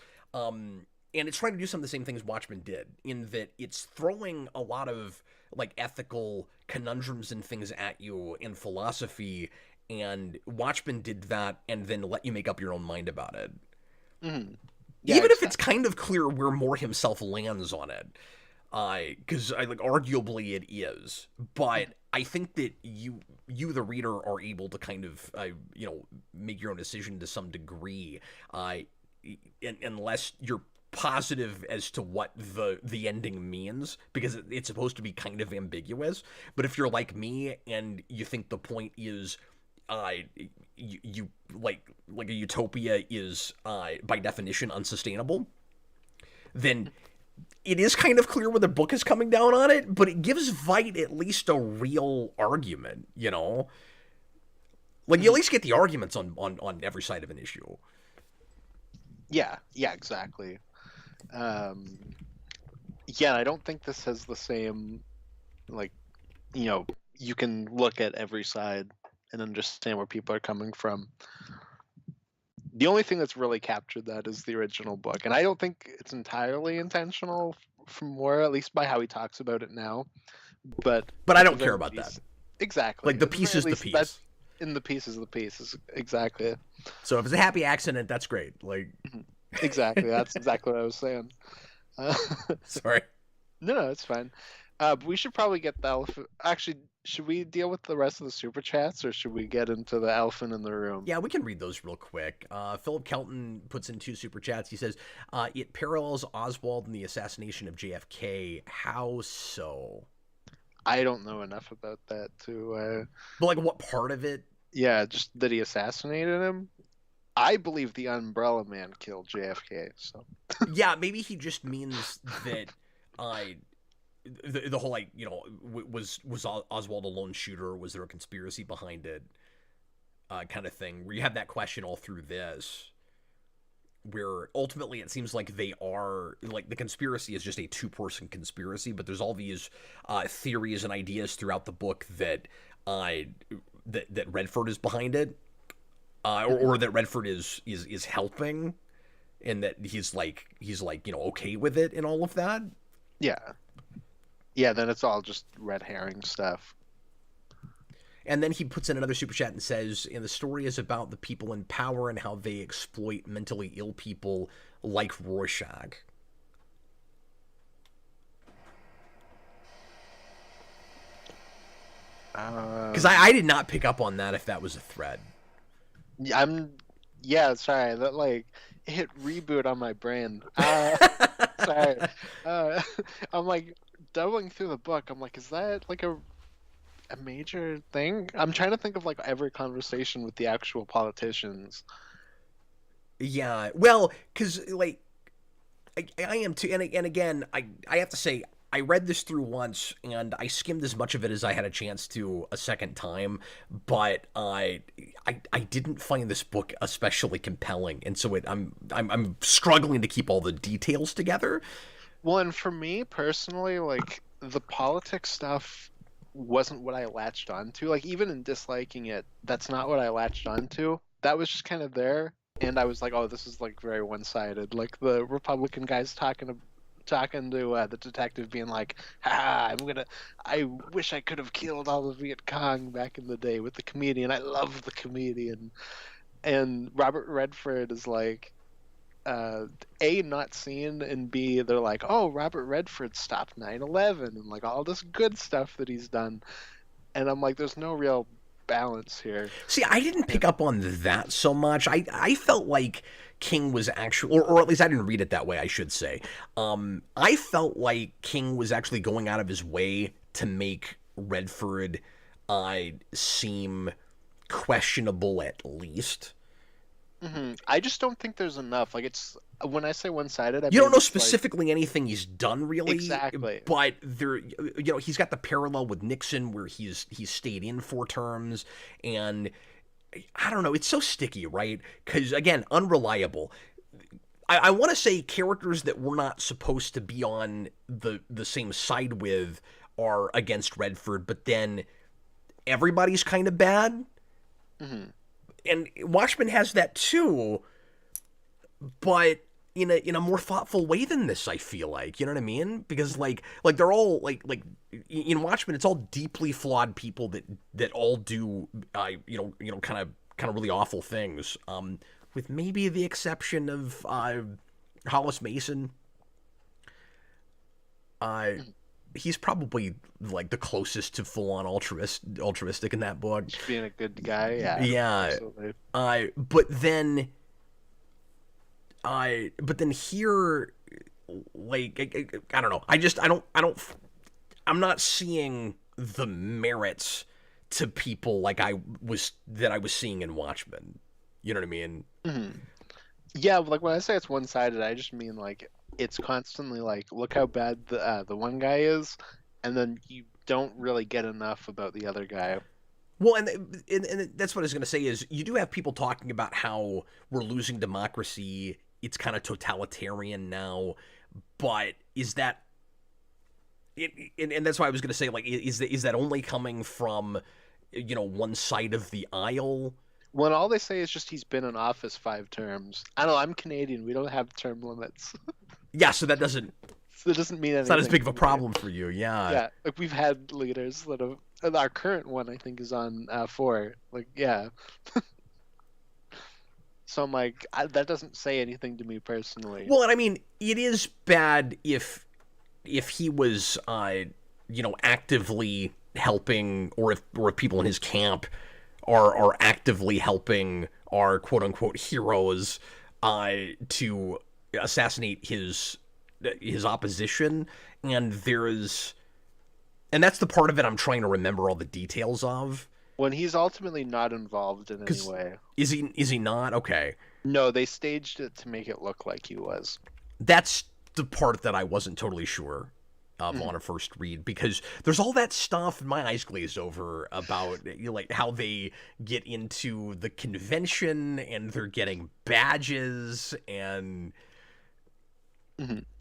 and it's trying to do some of the same things Watchmen did, in that it's throwing a lot of like ethical conundrums and things at you in philosophy, and Watchmen did that and then let you make up your own mind about it. Mm-hmm. Yeah, Even if exactly. it's kind of clear where Moore himself lands on it, because like arguably it is, but I think that the reader are able to kind of make your own decision to some degree, unless you're positive as to what the ending means, because it's supposed to be kind of ambiguous. But if you're like me and you think the point is you like a utopia is by definition unsustainable, then it is kind of clear where the book is coming down on it, but it gives Veidt at least a real argument, like you at least get the arguments on every side of an issue. Yeah, exactly. Yeah, I don't think this has the same, like, you can look at every side and understand where people are coming from. The only thing that's really captured that is the original book, and I don't think it's entirely intentional from Moore, at least by how he talks about it now. But I at the don't care very about least, that. exactly. Like, the At the piece very is the least, that piece. in the piece is the piece is exactly. So if it's a happy accident, that's great. Like, Exactly. That's exactly what I was saying. Uh, sorry. no, it's fine. But we should probably get the elephant. Actually, should we deal with the rest of the super chats, or should we get into the elephant in the room? Yeah, we can read those real quick. Philip Kelton puts in 2 super chats. He says, it parallels Oswald and the assassination of JFK. How so? I don't know enough about that to. But, like, what part of it? Yeah, just that he assassinated him. I believe the Umbrella Man killed JFK. So. Yeah, maybe he just means that the whole, like, was Oswald a lone shooter? Was there a conspiracy behind it? Kind of thing, where you have that question all through this, where ultimately it seems like they are, like, the conspiracy is just a 2-person conspiracy, but there's all these theories and ideas throughout the book that that Redford is behind it, or that Redford is helping, and that he's like okay with it and all of that. Yeah, then it's all just red herring stuff. And then he puts in another super chat and says, and the story is about the people in power and how they exploit mentally ill people like Rorschach. Because I did not pick up on that, if that was a thread. Yeah, sorry, that like hit reboot on my brain. Sorry. I'm like doubling through the book. I'm like, is that like a major thing? I'm trying to think of like every conversation with the actual politicians. Yeah, well, because like I am too, and again, I have to say, I read this through once and I skimmed as much of it as I had a chance to a second time, but I didn't find this book especially compelling, and so I'm struggling to keep all the details together. Well, and for me personally, like the politics stuff wasn't what I latched onto. Like even in disliking it, that's not what I latched onto. That was just kind of there, and I was like, oh, this is like very one-sided. Like the Republican guys talking to the detective, being like, "Ha! I wish I could have killed all the Viet Cong back in the day with the comedian. I love the comedian." And Robert Redford is like, A, not seen, and B, they're like, oh, Robert Redford stopped 9/11 and like all this good stuff that he's done. And I'm like, there's no real balance here. See, I didn't pick up on that so much. I felt like King was actually, or at least I didn't read it that way, I should say. I felt like King was actually going out of his way to make Redford seem questionable, at least. I just don't think there's enough. Like, it's when I say one-sided, you don't know specifically anything he's done, really. Exactly. But there, he's got the parallel with Nixon, where he's stayed in 4 terms, and I don't know. It's so sticky, right? Because again, unreliable. I want to say characters that we're not supposed to be on the same side with are against Redford, but then everybody's kind of bad. And Watchmen has that too, but in a more thoughtful way than this. I feel like, you know what I mean? Because like they're all like in Watchmen, it's all deeply flawed people that all do kind of really awful things. With maybe the exception of Hollis Mason. He's probably like the closest to full on altruistic in that book. Just being a good guy, yeah. Yeah. Absolutely. But then here, like I don't know. I'm not seeing the merits to people like I was seeing in Watchmen. You know what I mean? Mm-hmm. Yeah, like when I say it's one-sided, I just mean like it's constantly like, look how bad the one guy is, and then you don't really get enough about the other guy. Well, and that's what I was going to say is you do have people talking about how we're losing democracy. It's kind of totalitarian now, but is that? And that's why I was going to say, like, is that only coming from, one side of the aisle? When all they say is just he's been in office 5 terms. I don't know. I'm Canadian. We don't have term limits. Yeah, so that doesn't. So it doesn't mean anything. It's not as big of a problem for you, yeah. Yeah, like we've had leaders that have. Our current one, I think, is on 4. Like, yeah. So I'm like, that doesn't say anything to me personally. Well, and I mean, it is bad if he was, actively helping, or if people in his camp are actively helping our quote unquote heroes to assassinate his opposition, and that's the part of it I'm trying to remember all the details of. When he's ultimately not involved in any way. Is he not? Okay. No, they staged it to make it look like he was. That's the part that I wasn't totally sure of on a first read, because there's all that stuff, my eyes glazed over, about like how they get into the convention and they're getting badges and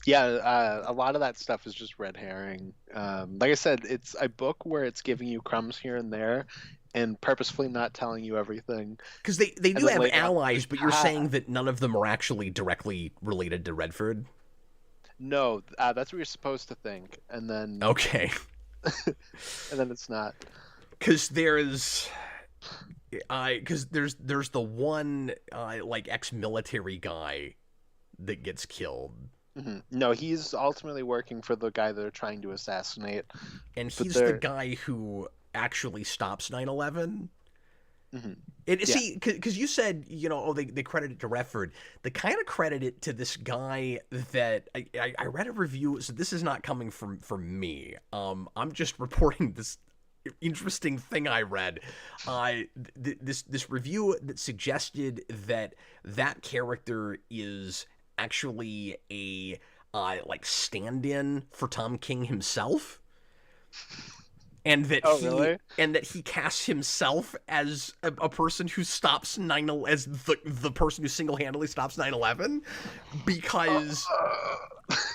yeah, a lot of that stuff is just red herring. Like I said, it's a book where it's giving you crumbs here and there and purposefully not telling you everything, because they do have allies, but you're saying that none of them are actually directly related to Redford. No, that's what you're supposed to think, and then okay, and then it's not. Because there's the one like ex-military guy that gets killed. Mm-hmm. No, he's ultimately working for the guy they're trying to assassinate, and he's the guy who actually stops 9/11. Mm-hmm. See, because you said, they credit it to Redford. They kind of credit it to this guy that I read a review, so this is not coming from me. I'm just reporting this interesting thing I read. This review that suggested that character is actually a like stand-in for Tom King himself. And that he casts himself as a person who stops as the person who single-handedly stops 9/11, because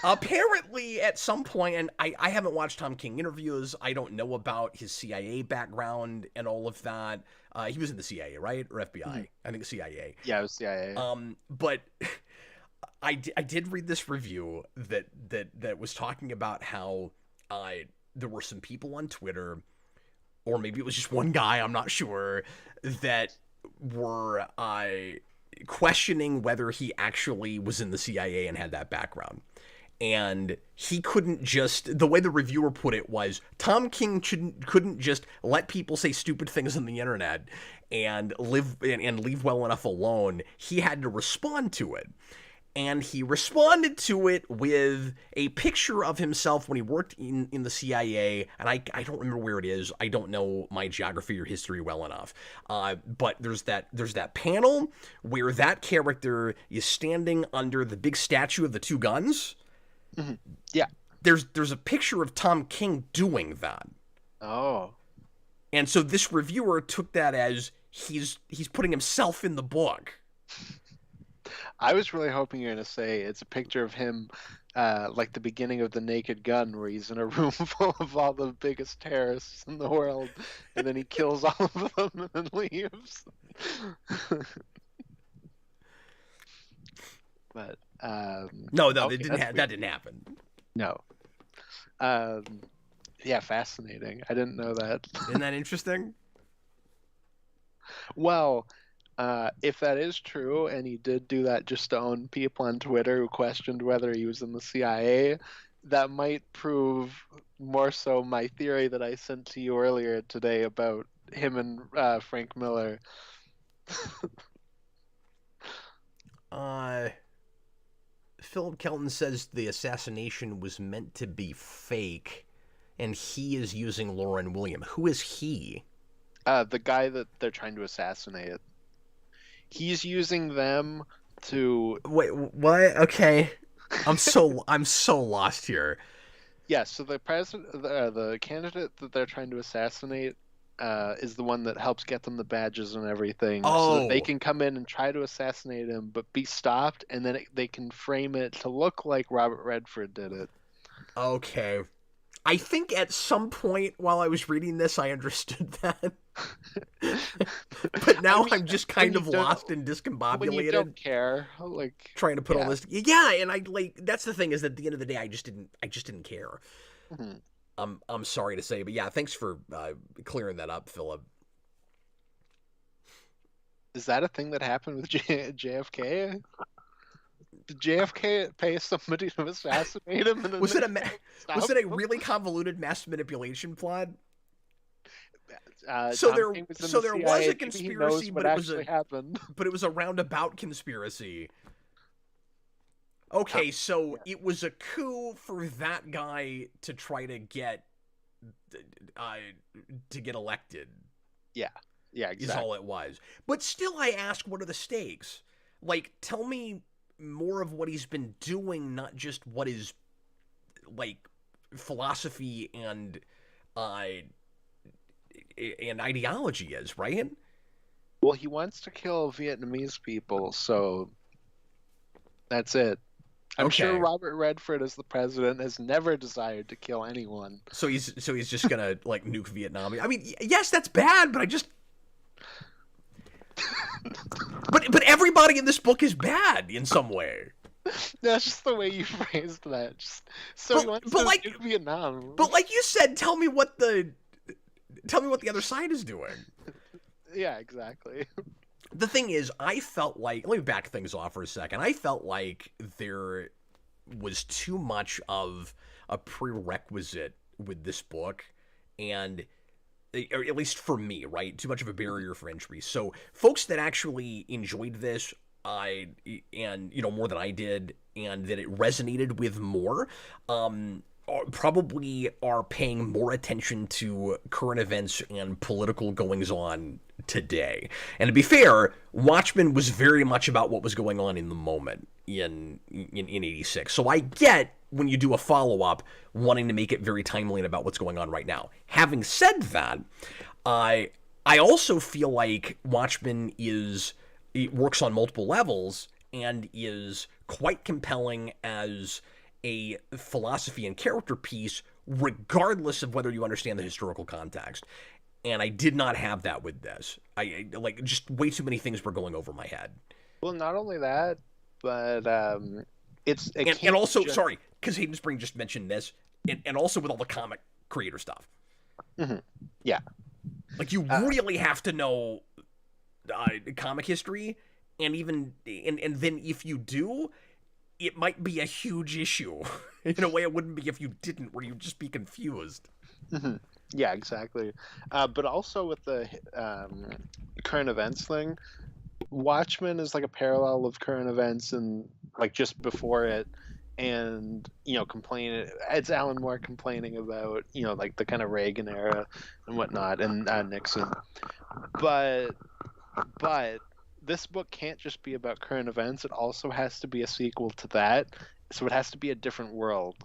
apparently at some point, and I haven't watched Tom King interviews, I don't know about his CIA background and all of that. He was in the CIA, right, or FBI? Mm-hmm. I think the CIA. Yeah, it was CIA. But I did read this review that was talking about how there were some people on Twitter, or maybe it was just one guy, I'm not sure, that were questioning whether he actually was in the CIA and had that background. And he couldn't just, the way the reviewer put it was, Tom King couldn't just let people say stupid things on the internet and leave well enough alone. He had to respond to it. And he responded to it with a picture of himself when he worked in the CIA, and I don't remember where it is. I don't know my geography or history well enough. But there's that panel where that character is standing under the big statue of the 2 guns. Mm-hmm. Yeah. There's a picture of Tom King doing that. Oh. And so this reviewer took that as he's putting himself in the book. I was really hoping you were going to say it's a picture of him, like the beginning of The Naked Gun, where he's in a room full of all the biggest terrorists in the world, and then he kills all of them and then leaves. But No, it okay, didn't. That didn't happen. No. Yeah, fascinating. I didn't know that. Isn't that interesting? Well, if that is true, and he did do that just to own people on Twitter who questioned whether he was in the CIA, that might prove more so my theory that I sent to you earlier today about him and Frank Miller. Philip Kelton says the assassination was meant to be fake, and he is using Lauren William. Who is he? The guy that they're trying to assassinate. He's using them to. Wait, what? Okay, I'm so lost here. Yeah, so the the candidate that they're trying to assassinate is the one that helps get them the badges and everything, so that they can come in and try to assassinate him, but be stopped, and then they can frame it to look like Robert Redford did it. Okay. I think at some point while I was reading this, I understood that. But now I'm just kind of lost and discombobulated. When you don't care, like trying to put all this. Yeah, and I like that's the thing is that at the end of the day, I just didn't care. Mm-hmm. I'm sorry to say, but yeah, thanks for clearing that up, Philip. Is that a thing that happened with JFK? Did JFK pay somebody to assassinate him? And was it a really convoluted mass manipulation plot? So there was a conspiracy, but it was a roundabout conspiracy. Okay, so it was a coup for that guy to try to get elected. Yeah, exactly. Is all it was. But still, I ask, what are the stakes? Like, tell me more of what he's been doing, not just what his like philosophy and ideology is, right? Well, he wants to kill Vietnamese people, so that's it. I'm sure Robert Redford, as the president, has never desired to kill anyone. So he's just gonna like nuke Vietnam. I mean, yes, that's bad, but I just. But everybody in this book is bad in some way. That's just the way you phrased that. Just so he wants to nuke Vietnam. But like you said, tell me what the other side is doing. Yeah, exactly. The thing is, I felt like, let me back things off for a second. I felt like there was too much of a prerequisite with this book, and or at least for me, right? Too much of a barrier for entry. So folks that actually enjoyed this, and more than I did, and that it resonated with more, probably are paying more attention to current events and political goings-on today. And to be fair, Watchmen was very much about what was going on in the moment in 86. So I get when you do a follow-up wanting to make it very timely and about what's going on right now. Having said that, I also feel like Watchmen it works on multiple levels and is quite compelling as a philosophy and character piece, regardless of whether you understand the historical context. And I did not have that with this. I like just way too many things were going over my head. Well, not only that, but and also sorry, because Hayden Spring just mentioned this, and also with all the comic creator stuff. Mm-hmm. Yeah, like you really have to know comic history, and then if you do, it might be a huge issue in a way it wouldn't be if you didn't, where you'd just be confused. Mm-hmm. Yeah, exactly. But also with the current events thing, Watchmen is like a parallel of current events and like just before it, and complaining. It's Alan Moore complaining about like the kind of Reagan era and whatnot, and Nixon. But this book can't just be about current events. It also has to be a sequel to that. So it has to be a different world.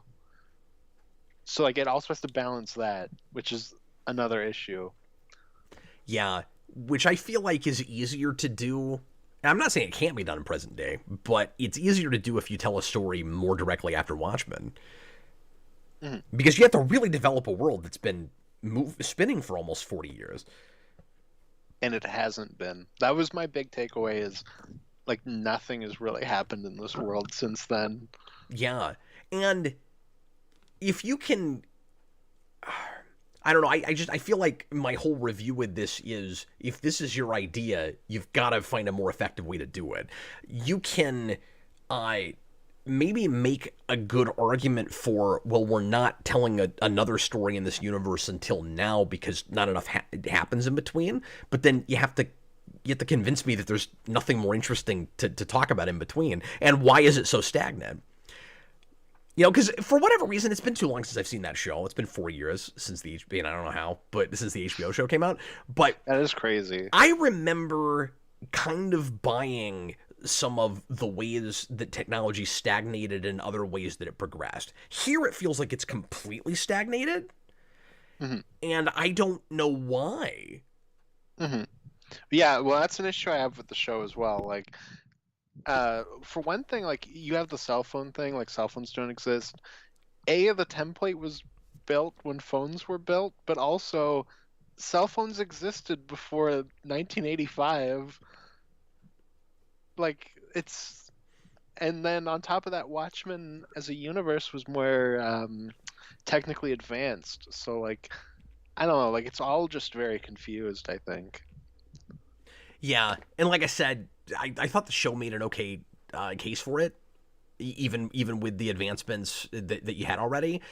So like it also has to balance that, which is another issue. Yeah, which I feel like is easier to do. I'm not saying it can't be done in present day, but it's easier to do if you tell a story more directly after Watchmen. Mm-hmm. Because you have to really develop a world that's been spinning for almost 40 years. And it hasn't been. That was my big takeaway is, like nothing has really happened in this world since then. Yeah. And if you can, I don't know, I feel like my whole review with this is, if this is your idea, you've got to find a more effective way to do it. You can maybe make a good argument for, well, we're not telling another story in this universe until now because not enough happens in between. But then you have to convince me that there's nothing more interesting to talk about in between. And why is it so stagnant? You know, because for whatever reason, it's been too long since I've seen that show. It's been 4 years since the HBO, and I don't know how, but since the HBO show came out. But that is crazy. I remember kind of buying some of the ways that technology stagnated and other ways that it progressed. Here it feels like it's completely stagnated, and I don't know why. Yeah, well, that's an issue I have with the show as well. Like, for one thing, like, you have the cell phone thing, like cell phones don't exist. The template was built when phones were built, but also cell phones existed before 1985. Like, it's, and then on top of that, Watchmen as a universe was more technically advanced. So, like, I don't know, like, it's all just very confused, I think. Yeah, and like I said, I thought the show made an okay case for it, even with the advancements that you had already,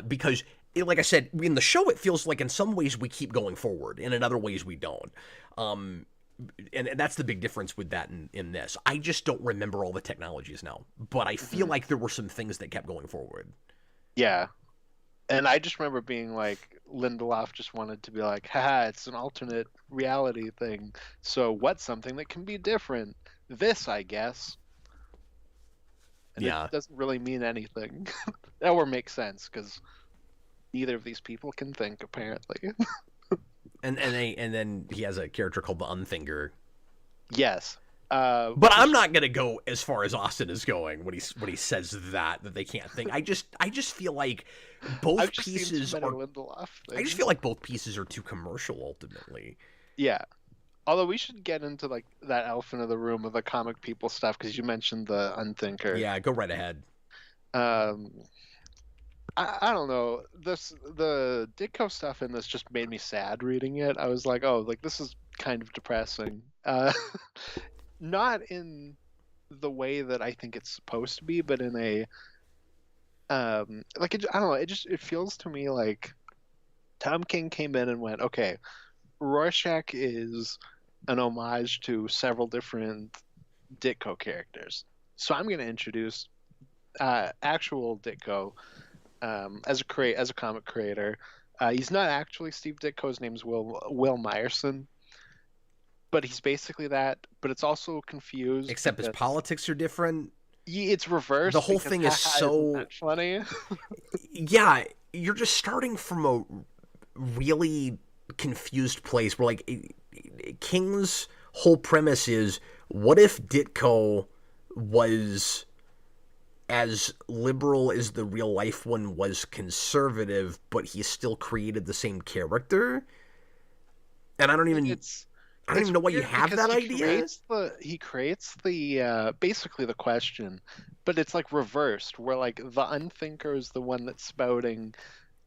because like I said, in the show it feels like in some ways we keep going forward, and in other ways we don't. And that's the big difference with that in this. I just don't remember all the technologies now, but I feel like there were some things that kept going forward. Yeah. And I just remember being like, Lindelof just wanted to be like, haha, it's an alternate reality thing. So what's something that can be different? This, I guess. And it doesn't really mean anything. Or make sense, because neither of these people can think, apparently. And then he has a character called the Unthinker. Yes. But I'm not gonna go as far as Austin is going when he says that they can't think. I just feel like both pieces are. I just feel like both pieces are too commercial ultimately. Yeah. Although we should get into like that elephant of the room of the comic people stuff, because you mentioned the Unthinker. Yeah, go right ahead. I don't know. The Ditko stuff in this just made me sad reading it. I was like, oh, like this is kind of depressing. Not in the way that I think it's supposed to be, but in a like I don't know. It feels to me like Tom King came in and went, okay, Rorschach is an homage to several different Ditko characters, so I'm going to introduce actual Ditko. As a comic creator, he's not actually Steve Ditko. His name's Will Myerson, but he's basically that. But it's also confused. Except his politics are different. Yeah, it's reversed. The whole thing is so funny. Yeah, you're just starting from a really confused place. Where like King's whole premise is, what if Ditko was as liberal as the real life one was conservative, but he still created the same character? And I don't even know why you have that idea. He creates the basically the question, but it's like reversed, where like the Unthinker is the one that's spouting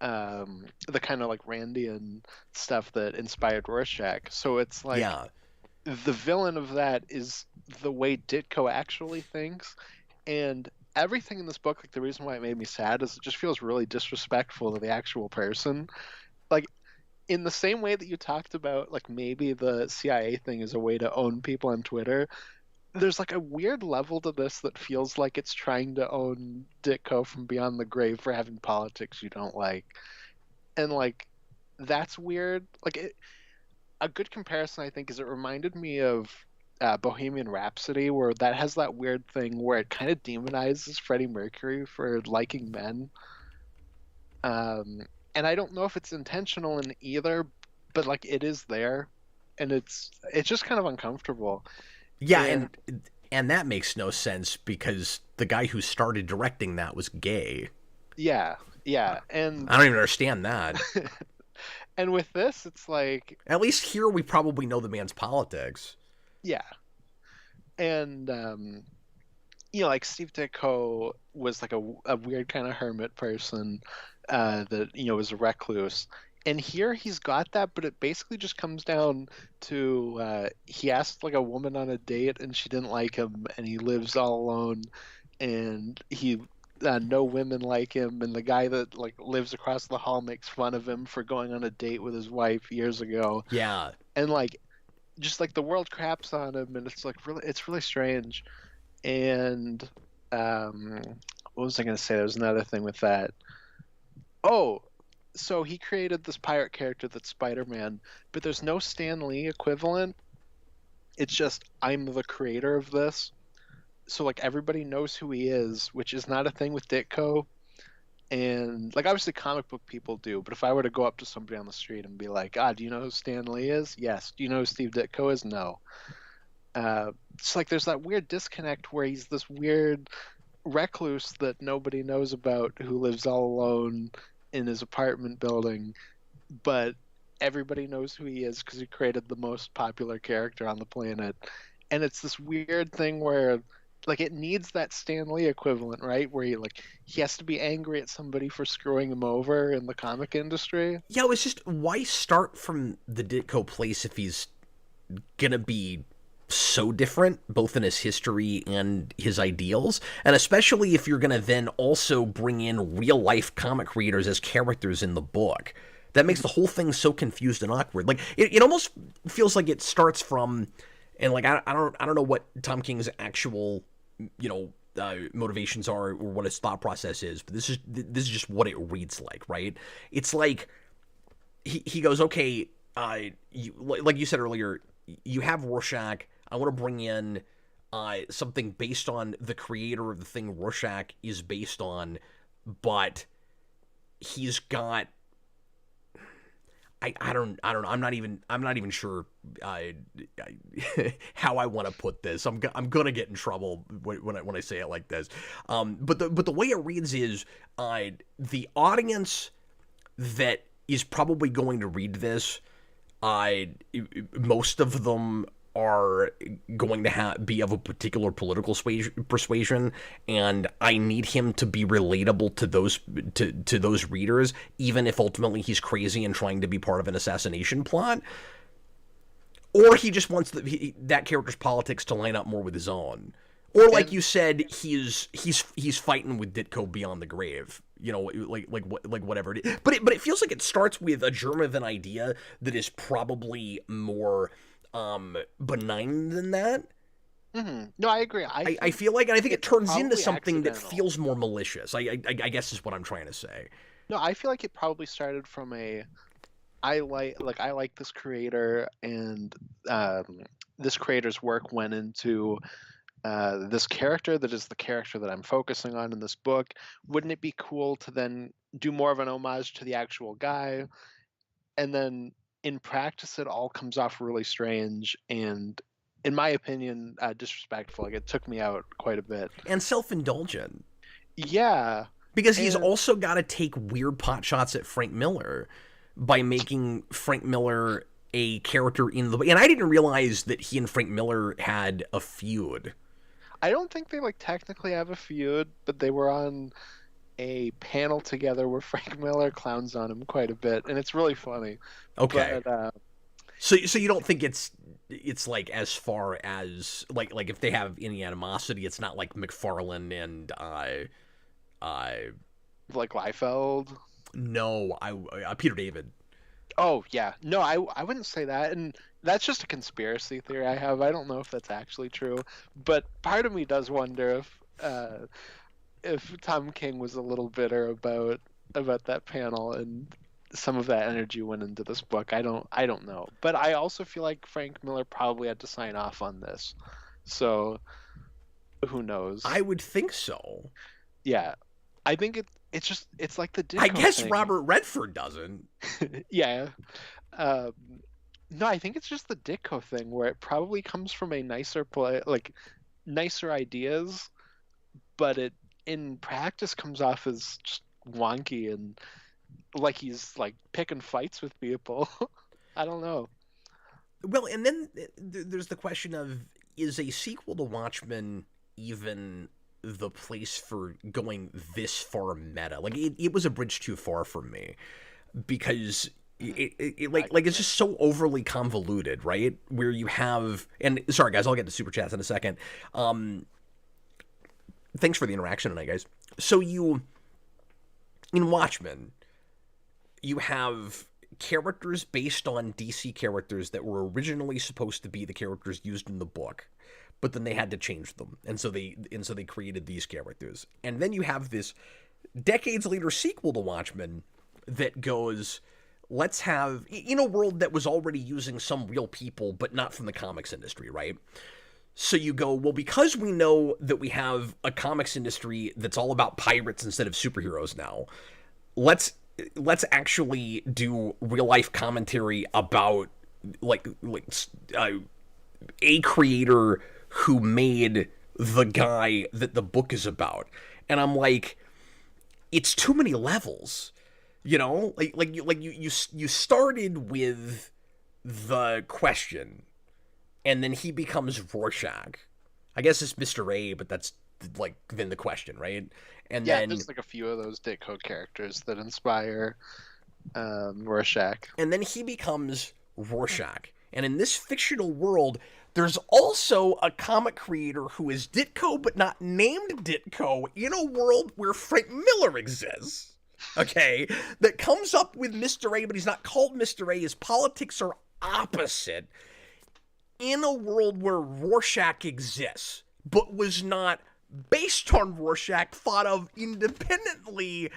the kind of like Randian stuff that inspired Rorschach. So it's like the villain of that is the way Ditko actually thinks, and everything in this book, like the reason why it made me sad is it just feels really disrespectful to the actual person. Like, in the same way that you talked about, like, maybe the CIA thing is a way to own people on Twitter, there's like a weird level to this that feels like it's trying to own Ditko from beyond the grave for having politics you don't like. And like, that's weird. Like, a good comparison, I think, is it reminded me of Bohemian Rhapsody, where that has that weird thing where it kind of demonizes Freddie Mercury for liking men. And I don't know if it's intentional in either, but like it is there, and it's just kind of uncomfortable. Yeah, and that makes no sense because the guy who started directing that was gay. Yeah, and I don't even understand that. And with this, it's like, at least here we probably know the man's politics. Yeah. And like Steve Ditko was like a weird kind of hermit person that was a recluse. And here he's got that, but it basically just comes down to he asked like a woman on a date and she didn't like him, and he lives all alone, and he no women like him, and the guy that like lives across the hall makes fun of him for going on a date with his wife years ago, Yeah. and like just like the world craps on him, and it's really strange. And um, what was I going to say? There was another thing with that. Oh, so he created this pirate character that's Spider-Man, but there's no Stan Lee equivalent. It's just I'm the creator of this. So like everybody knows who he is, which is not a thing with Ditko. And like obviously comic book people do, but if I were to go up to somebody on the street and be like, do you know who Stan Lee is? Yes. Do you know who Steve Ditko is? No. It's like there's that weird disconnect where he's this weird recluse that nobody knows about who lives all alone in his apartment building, but everybody knows who he is because he created the most popular character on the planet. And it's this weird thing where like it needs that Stan Lee equivalent, right? Where he has to be angry at somebody for screwing him over in the comic industry. Yeah, it's just, why start from the Ditko place if he's gonna be so different, both in his history and his ideals, and especially if you're gonna then also bring in real life comic creators as characters in the book. That makes the whole thing so confused and awkward. Like it almost feels like it starts from, and like I don't know what Tom King's actual motivations are or what his thought process is, but this is just what it reads like, right? It's like he goes, okay, like you said earlier, you have Rorschach. I want to bring in something based on the creator of the thing Rorschach is based on, but he's got. I don't know. I'm not even sure how I want to put this. I'm gonna get in trouble when I say it like this. But the way it reads is the audience that is probably going to read this. Most of them are going to be of a particular political persuasion, and I need him to be relatable to those readers, even if ultimately he's crazy and trying to be part of an assassination plot, or he just wants that character's politics to line up more with his own. Or like you said, he's fighting with Ditko beyond the grave. Like whatever it is. But it feels like it starts with a germ of an idea that is probably more benign than that. Mm-hmm. No, I agree. I feel like, and I think it turns into something that feels more malicious. I guess is what I'm trying to say. No, I feel like it probably started from I like this creator, and this creator's work went into this character that is the character that I'm focusing on in this book. Wouldn't it be cool to then do more of an homage to the actual guy? And then in practice, it all comes off really strange and, in my opinion, disrespectful. Like it took me out quite a bit. And self-indulgent. Yeah. Because he's also got to take weird pot shots at Frank Miller by making Frank Miller a character in the... And I didn't realize that he and Frank Miller had a feud. I don't think they technically have a feud, but they were on a panel together where Frank Miller clowns on him quite a bit, and it's really funny. Okay. But, so you don't think it's like as far as like if they have any animosity, it's not like McFarlane and like Liefeld? No, Peter David. Oh yeah, no, I wouldn't say that, and that's just a conspiracy theory I have. I don't know if that's actually true, but part of me does wonder if Tom King was a little bitter about that panel, and some of that energy went into this book. I don't know, but I also feel like Frank Miller probably had to sign off on this, so who knows? I would think so. Yeah, I think it's like the Ditko I guess thing. Robert Redford doesn't. Yeah. No, I think it's just the Ditko thing where it probably comes from a nicer nicer ideas, but it in practice comes off as just wonky and like he's like picking fights with people. I don't know. Well, and then there's the question of, is a sequel to Watchmen even the place for going this far meta? Like, it was a bridge too far for me, because like it's just so overly convoluted, right? Where you have, and sorry guys, I'll get to super chats in a second. Thanks for the interaction tonight, guys. So in Watchmen, you have characters based on DC characters that were originally supposed to be the characters used in the book, but then they had to change them, and so they created these characters. And then you have this decades later sequel to Watchmen that goes, let's have, in a world that was already using some real people, but not from the comics industry, right? So you go, well, because we know that we have a comics industry that's all about pirates instead of superheroes now, let's actually do real life commentary about a creator who made the guy that the book is about. And I'm like, it's too many levels, you know? You started with the Question, and then he becomes Rorschach. I guess it's Mr. A, but that's like then the Question, right? And yeah, then there's like a few of those Ditko characters that inspire Rorschach. And then he becomes Rorschach. And in this fictional world, there's also a comic creator who is Ditko, but not named Ditko, in a world where Frank Miller exists. Okay? That comes up with Mr. A, but he's not called Mr. A. His politics are opposite. In a world where Rorschach exists, but was not based on Rorschach, thought of independently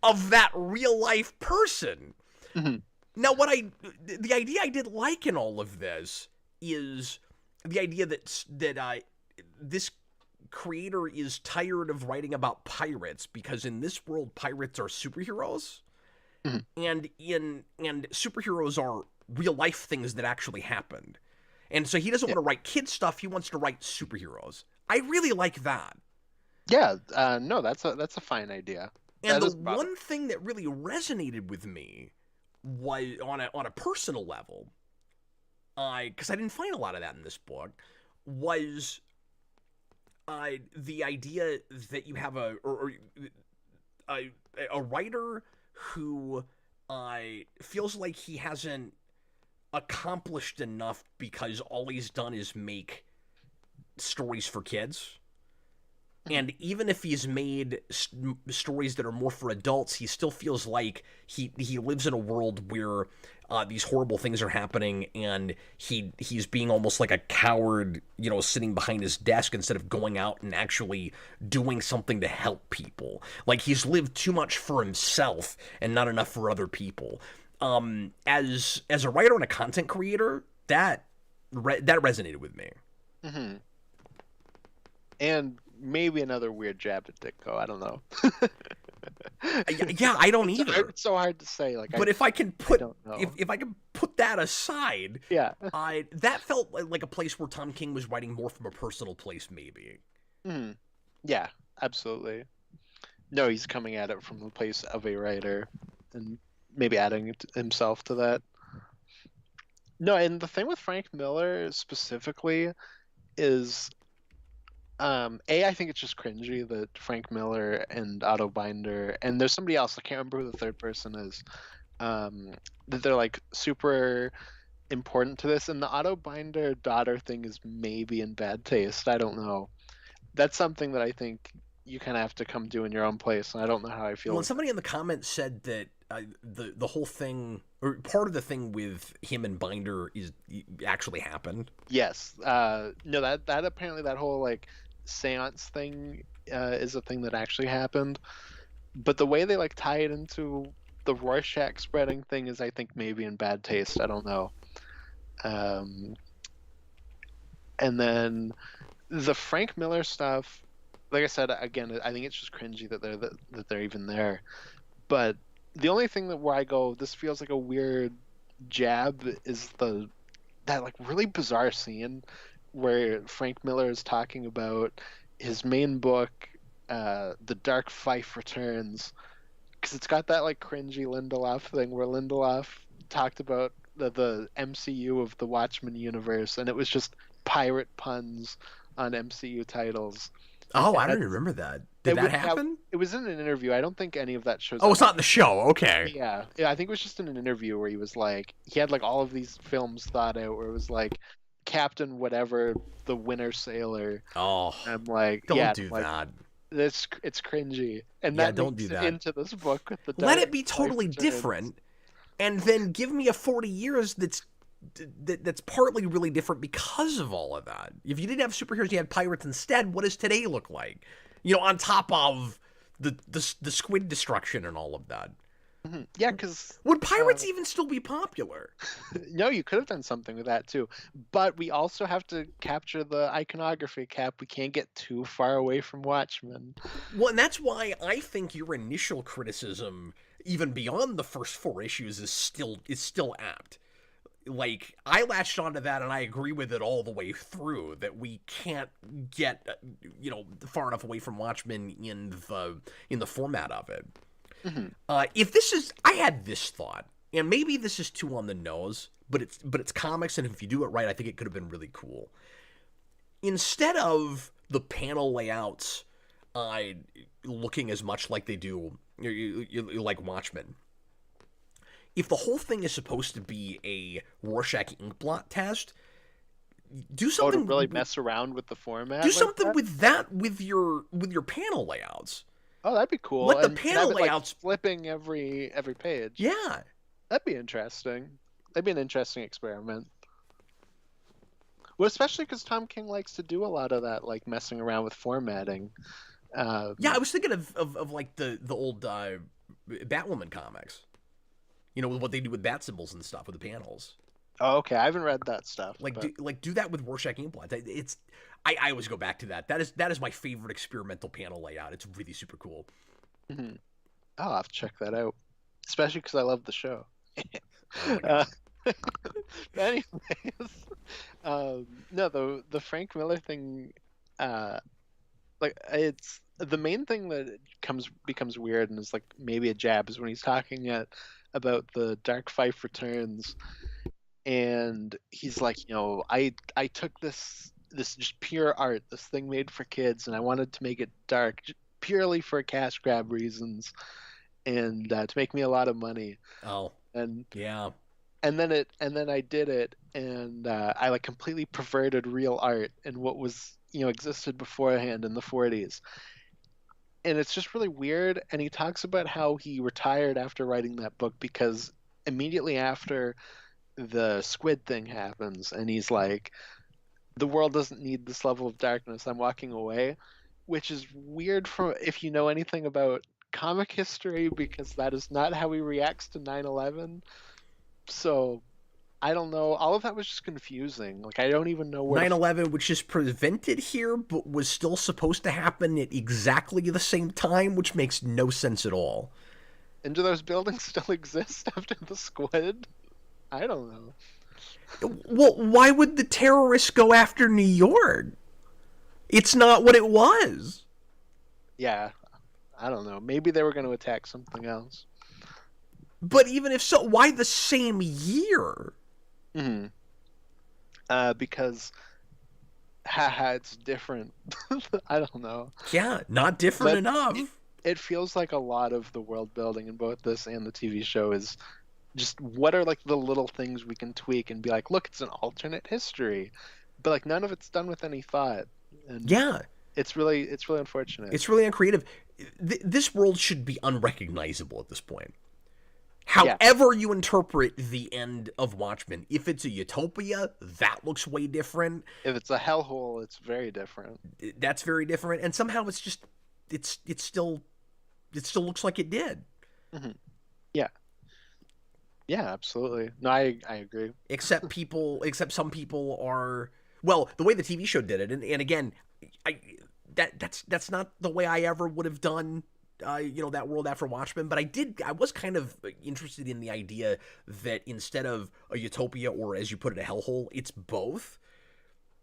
of that real life person. Mm-hmm. Now, the idea I did like in all of this is the idea that this creator is tired of writing about pirates, because in this world, pirates are superheroes, mm-hmm. and superheroes are real life things that actually happened. And so he doesn't want to write kid stuff, he wants to write superheroes. I really like that. Yeah, no, that's a fine idea. And the one thing that really resonated with me was on a personal level, because I didn't find a lot of that in this book, was the idea that you have a writer who feels like he hasn't accomplished enough because all he's done is make stories for kids. And even if he's made stories that are more for adults, he still feels like he lives in a world where these horrible things are happening, and he's being almost like a coward, you know, sitting behind his desk instead of going out and actually doing something to help people. Like, he's lived too much for himself and not enough for other people. As a writer and a content creator, that resonated with me. Mm-hmm. And maybe another weird jab at Ditko. I don't know. Yeah, I don't either. It's so hard to say. Like, but if I can put if I can put that aside, yeah, that felt like a place where Tom King was writing more from a personal place, maybe. Mm-hmm. Yeah, absolutely. No, he's coming at it from the place of a writer, and maybe adding himself to that. No, and the thing with Frank Miller specifically is, I think it's just cringy that Frank Miller and Otto Binder, and there's somebody else, I can't remember who the third person is, that they're like super important to this, and the Otto Binder daughter thing is maybe in bad taste. I don't know. That's something that I think you kind of have to come do in your own place, and I don't know how I feel. Well, somebody in the comments said that the whole thing, or part of the thing with him and Binder is actually happened. Yes. No, that apparently that whole like seance thing is a thing that actually happened, but the way they like tie it into the Rorschach spreading thing is, I think, maybe in bad taste. I don't know. And then the Frank Miller stuff, like I said, again, I think it's just cringy that they're even there. But the only thing where I go, this feels like a weird jab, is that like really bizarre scene where Frank Miller is talking about his main book, The Dark Fife Returns, because it's got that like cringy Lindelof thing where Lindelof talked about the MCU of the Watchmen universe, and it was just pirate puns on MCU titles. Oh, I don't That's, remember that. Did that happen? it was in an interview. I don't think any of that shows Oh, up. it's not in the show. Okay. Yeah, I think it was just in an interview where he was like, he had like all of these films thought out where it was like Captain whatever, the Winter Sailor. Oh, I'm like, don't do like, that. it's cringy, and Yeah, that don't makes do it that. into this book with the Let Dark it be Life totally Returns. different, and then give me a 40 years that's partly really different because of all of that. If you didn't have superheroes, you had pirates instead. What does today look like? You know, on top of the squid destruction and all of that. Yeah, because Would pirates even still be popular? no, you could have done something with that too, but we also have to capture the iconography cap. We can't get too far away from Watchmen. Well, and that's why I think your initial criticism, even beyond the first 4 issues, is still apt. Like, I latched onto that, and I agree with it all the way through, that we can't get, far enough away from Watchmen in the format of it. If this is, I had this thought, and maybe this is too on the nose, but it's comics, and if you do it right, I think it could have been really cool. Instead of the panel layouts looking as much like they do, like Watchmen, if the whole thing is supposed to be a Rorschach inkblot test, do something to really mess around with the format. Do something with that with your panel layouts. Oh, that'd be cool. Let the And panel have it, layouts flipping every page. Yeah. That'd be interesting. That'd be an interesting experiment. Well, especially because Tom King likes to do a lot of that, like messing around with formatting. Yeah, I was thinking of like the old Batwoman comics. You know, what they do with bat symbols and stuff with the panels. Oh, okay. I haven't read that stuff. Like, but... do that with Rorschach inkblot. I always go back to that. That is my favorite experimental panel layout. It's really super cool. Mm-hmm. I'll have to check that out, especially because I love the show. Oh but anyways, no, the Frank Miller thing, like it's the main thing that becomes weird and is like maybe a jab is when he's talking about the Dark Fife Returns, and he's like, I took this just pure art, this thing made for kids, and I wanted to make it dark purely for cash grab reasons and to make me a lot of money. Oh, and yeah. And then I did it, and I like completely perverted real art and what was existed beforehand in the 40s. And it's just really weird. And he talks about how he retired after writing that book because immediately after the squid thing happens, and he's like, the world doesn't need this level of darkness. I'm walking away, which is weird from if you know anything about comic history, because that is not how he reacts to 9/11. So I don't know. All of that was just confusing. Like, I don't even know where 9/11, which is prevented here, but was still supposed to happen at exactly the same time, which makes no sense at all. And do those buildings still exist after the squid? I don't know. Well, why would the terrorists go after New York? It's not what it was. Yeah, I don't know. Maybe they were going to attack something else. But even if so, why the same year? Because, it's different. I don't know. Yeah, not different enough. It feels like a lot of the world building in both this and the TV show is just what are like the little things we can tweak and be like, look, it's an alternate history, but like none of it's done with any thought. And yeah, it's really unfortunate. It's really uncreative. This world should be unrecognizable at this point. However you interpret the end of Watchmen, if it's a utopia, that looks way different. If it's a hellhole, it's very different. That's very different, and somehow it's just it still looks like it did. Mm-hmm. Yeah, absolutely. No, I agree. Except some people are, well, the way the TV show did it, and again, that's not the way I ever would have done that world after Watchmen, but I was kind of interested in the idea that instead of a utopia, or as you put it, a hellhole, it's both.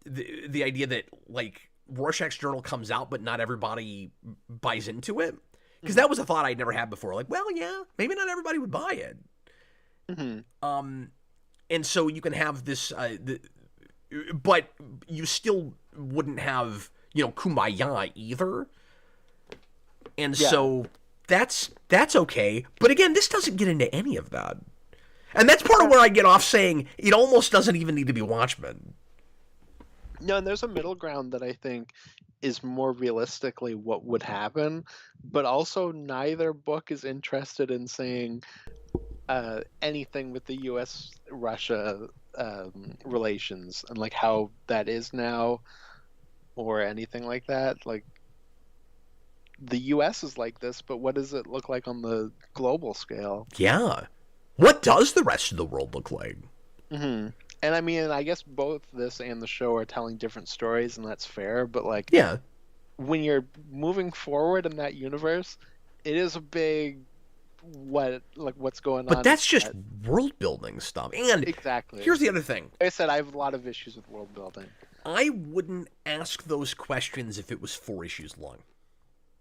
The idea that like Rorschach's journal comes out, but not everybody buys into it, because that was a thought I'd never had before. Like, well, yeah, maybe not everybody would buy it. and so you can have this, but you still wouldn't have, kumbaya either. And so that's okay. But again, this doesn't get into any of that. And that's part of where I get off saying it almost doesn't even need to be Watchmen. No, and there's a middle ground that I think is more realistically what would happen, but also neither book is interested in saying anything with the U.S.-Russia relations and like how that is now, or anything like that. Like, the U.S. is like this, but what does it look like on the global scale? Yeah. What does the rest of the world look like? Mm-hmm. And I mean, I guess both this and the show are telling different stories, and that's fair. But like, Yeah. when you're moving forward in that universe, it is a big what's going on. But that's just world building stuff. And exactly. Here's the other thing. Like I said, I have a lot of issues with world building. I wouldn't ask those questions if it was 4 issues long.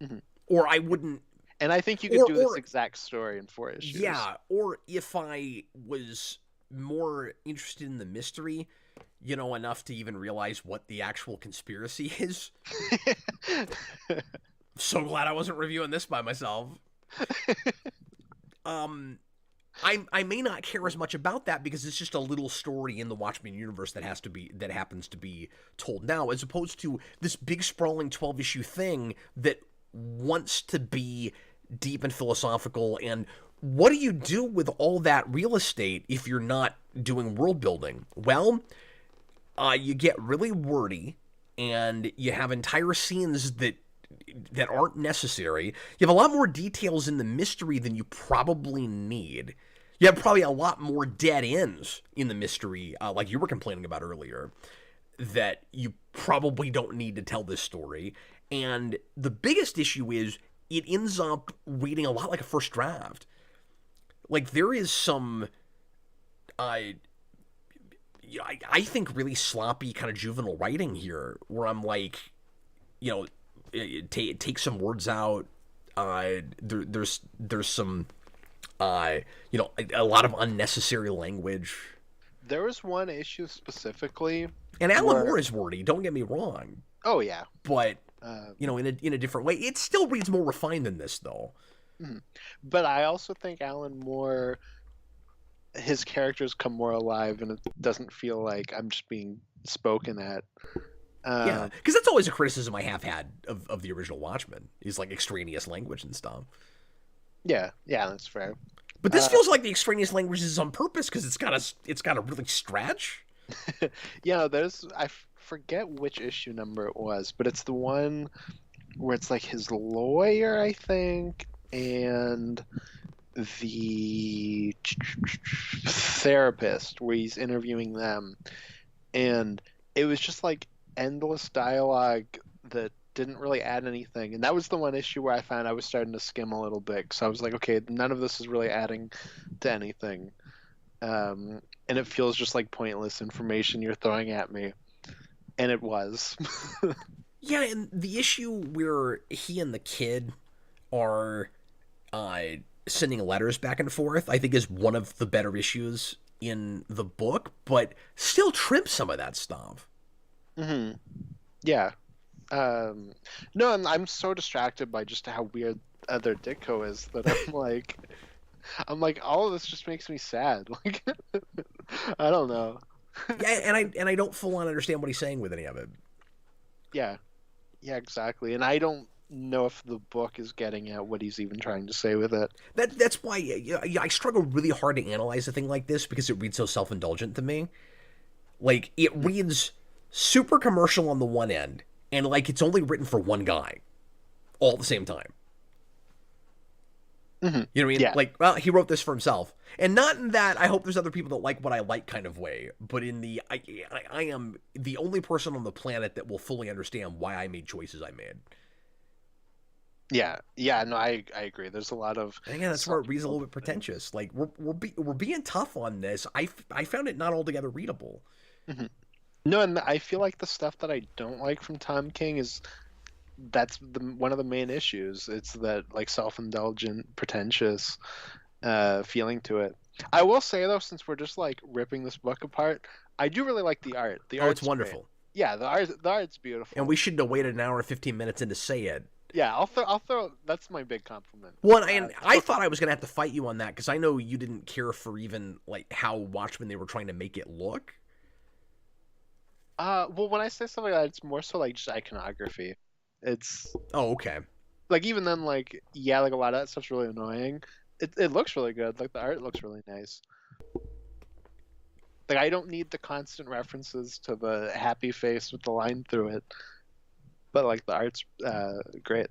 Mm-hmm. Or I wouldn't. And I think you could do this exact story in 4 issues. Yeah, or if I was more interested in the mystery, enough to even realize what the actual conspiracy is. So glad I wasn't reviewing this by myself. I may not care as much about that because it's just a little story in the Watchmen universe that happens to be told now, as opposed to this big sprawling 12-issue thing that wants to be deep and philosophical. And what do you do with all that real estate if you're not doing world building? Well, you get really wordy, and you have entire scenes that aren't necessary. You have a lot more details in the mystery than you probably need. You have probably a lot more dead ends in the mystery, like you were complaining about earlier, that you probably don't need to tell this story. And the biggest issue is it ends up reading a lot like a first draft. Like, there is some, I think, really sloppy kind of juvenile writing here, where I'm like, take some words out. There's some, a lot of unnecessary language. There was one issue specifically, and Alan Moore is wordy. Don't get me wrong. Oh yeah, but in a different way, it still reads more refined than this, though. But I also think Alan Moore, his characters come more alive, and it doesn't feel like I'm just being spoken at. Yeah, because that's always a criticism I have had of the original Watchmen, is like extraneous language and stuff. Yeah, that's fair. But this feels like the extraneous language is on purpose because it's got to really stretch. Yeah, I forget which issue number it was, but it's the one where it's like his lawyer, I think, and the therapist, where he's interviewing them, and it was just like endless dialogue that didn't really add anything. And that was the one issue where I found I was starting to skim a little bit, so I was like, okay, none of this is really adding to anything, and it feels just like pointless information you're throwing at me. And it was. Yeah, and the issue where he and the kid are sending letters back and forth, I think, is one of the better issues in the book, but still trims some of that stuff. Mm-hmm. Yeah. No, and I'm so distracted by just how weird other Ditko is that I'm like, all of this just makes me sad. Like, I don't know. Yeah, and I don't full on understand what he's saying with any of it. Yeah, exactly. And I don't know if the book is getting at what he's even trying to say with it. That's why I struggle really hard to analyze a thing like this, because it reads so self-indulgent to me. Like, it reads super commercial on the one end, and like it's only written for one guy, all at the same time. Mm-hmm. You know what I mean? Yeah. Like, well, he wrote this for himself, and not in that I hope there's other people that like what I like kind of way, but in the I am the only person on the planet that will fully understand why I made choices I made. Yeah, no, I agree. There's a lot of. And again, that's where it reads a little bit pretentious. Like, we're being tough on this. I found it not altogether readable. Mm-hmm. No, and I feel like the stuff that I don't like from Tom King that's one of the main issues. It's that, like, self-indulgent, pretentious, feeling to it. I will say though, since we're just like ripping this book apart, I do really like the art. The Oh, it's art's great. wonderful. Yeah, the art's And beautiful. we shouldn't have waited an hour and 15 minutes in to say it. Yeah, I'll throw that's my big compliment. Well, and I thought I was gonna have to fight you on that because I know you didn't care for even like how Watchmen they were trying to make it look. Well, when I say something like that, it's more so like just iconography. It's Oh, okay. like even then, like yeah, like a lot of that stuff's really annoying. It looks really good. Like the art looks really nice. Like I don't need the constant references to the happy face with the line through it, but like the art's great.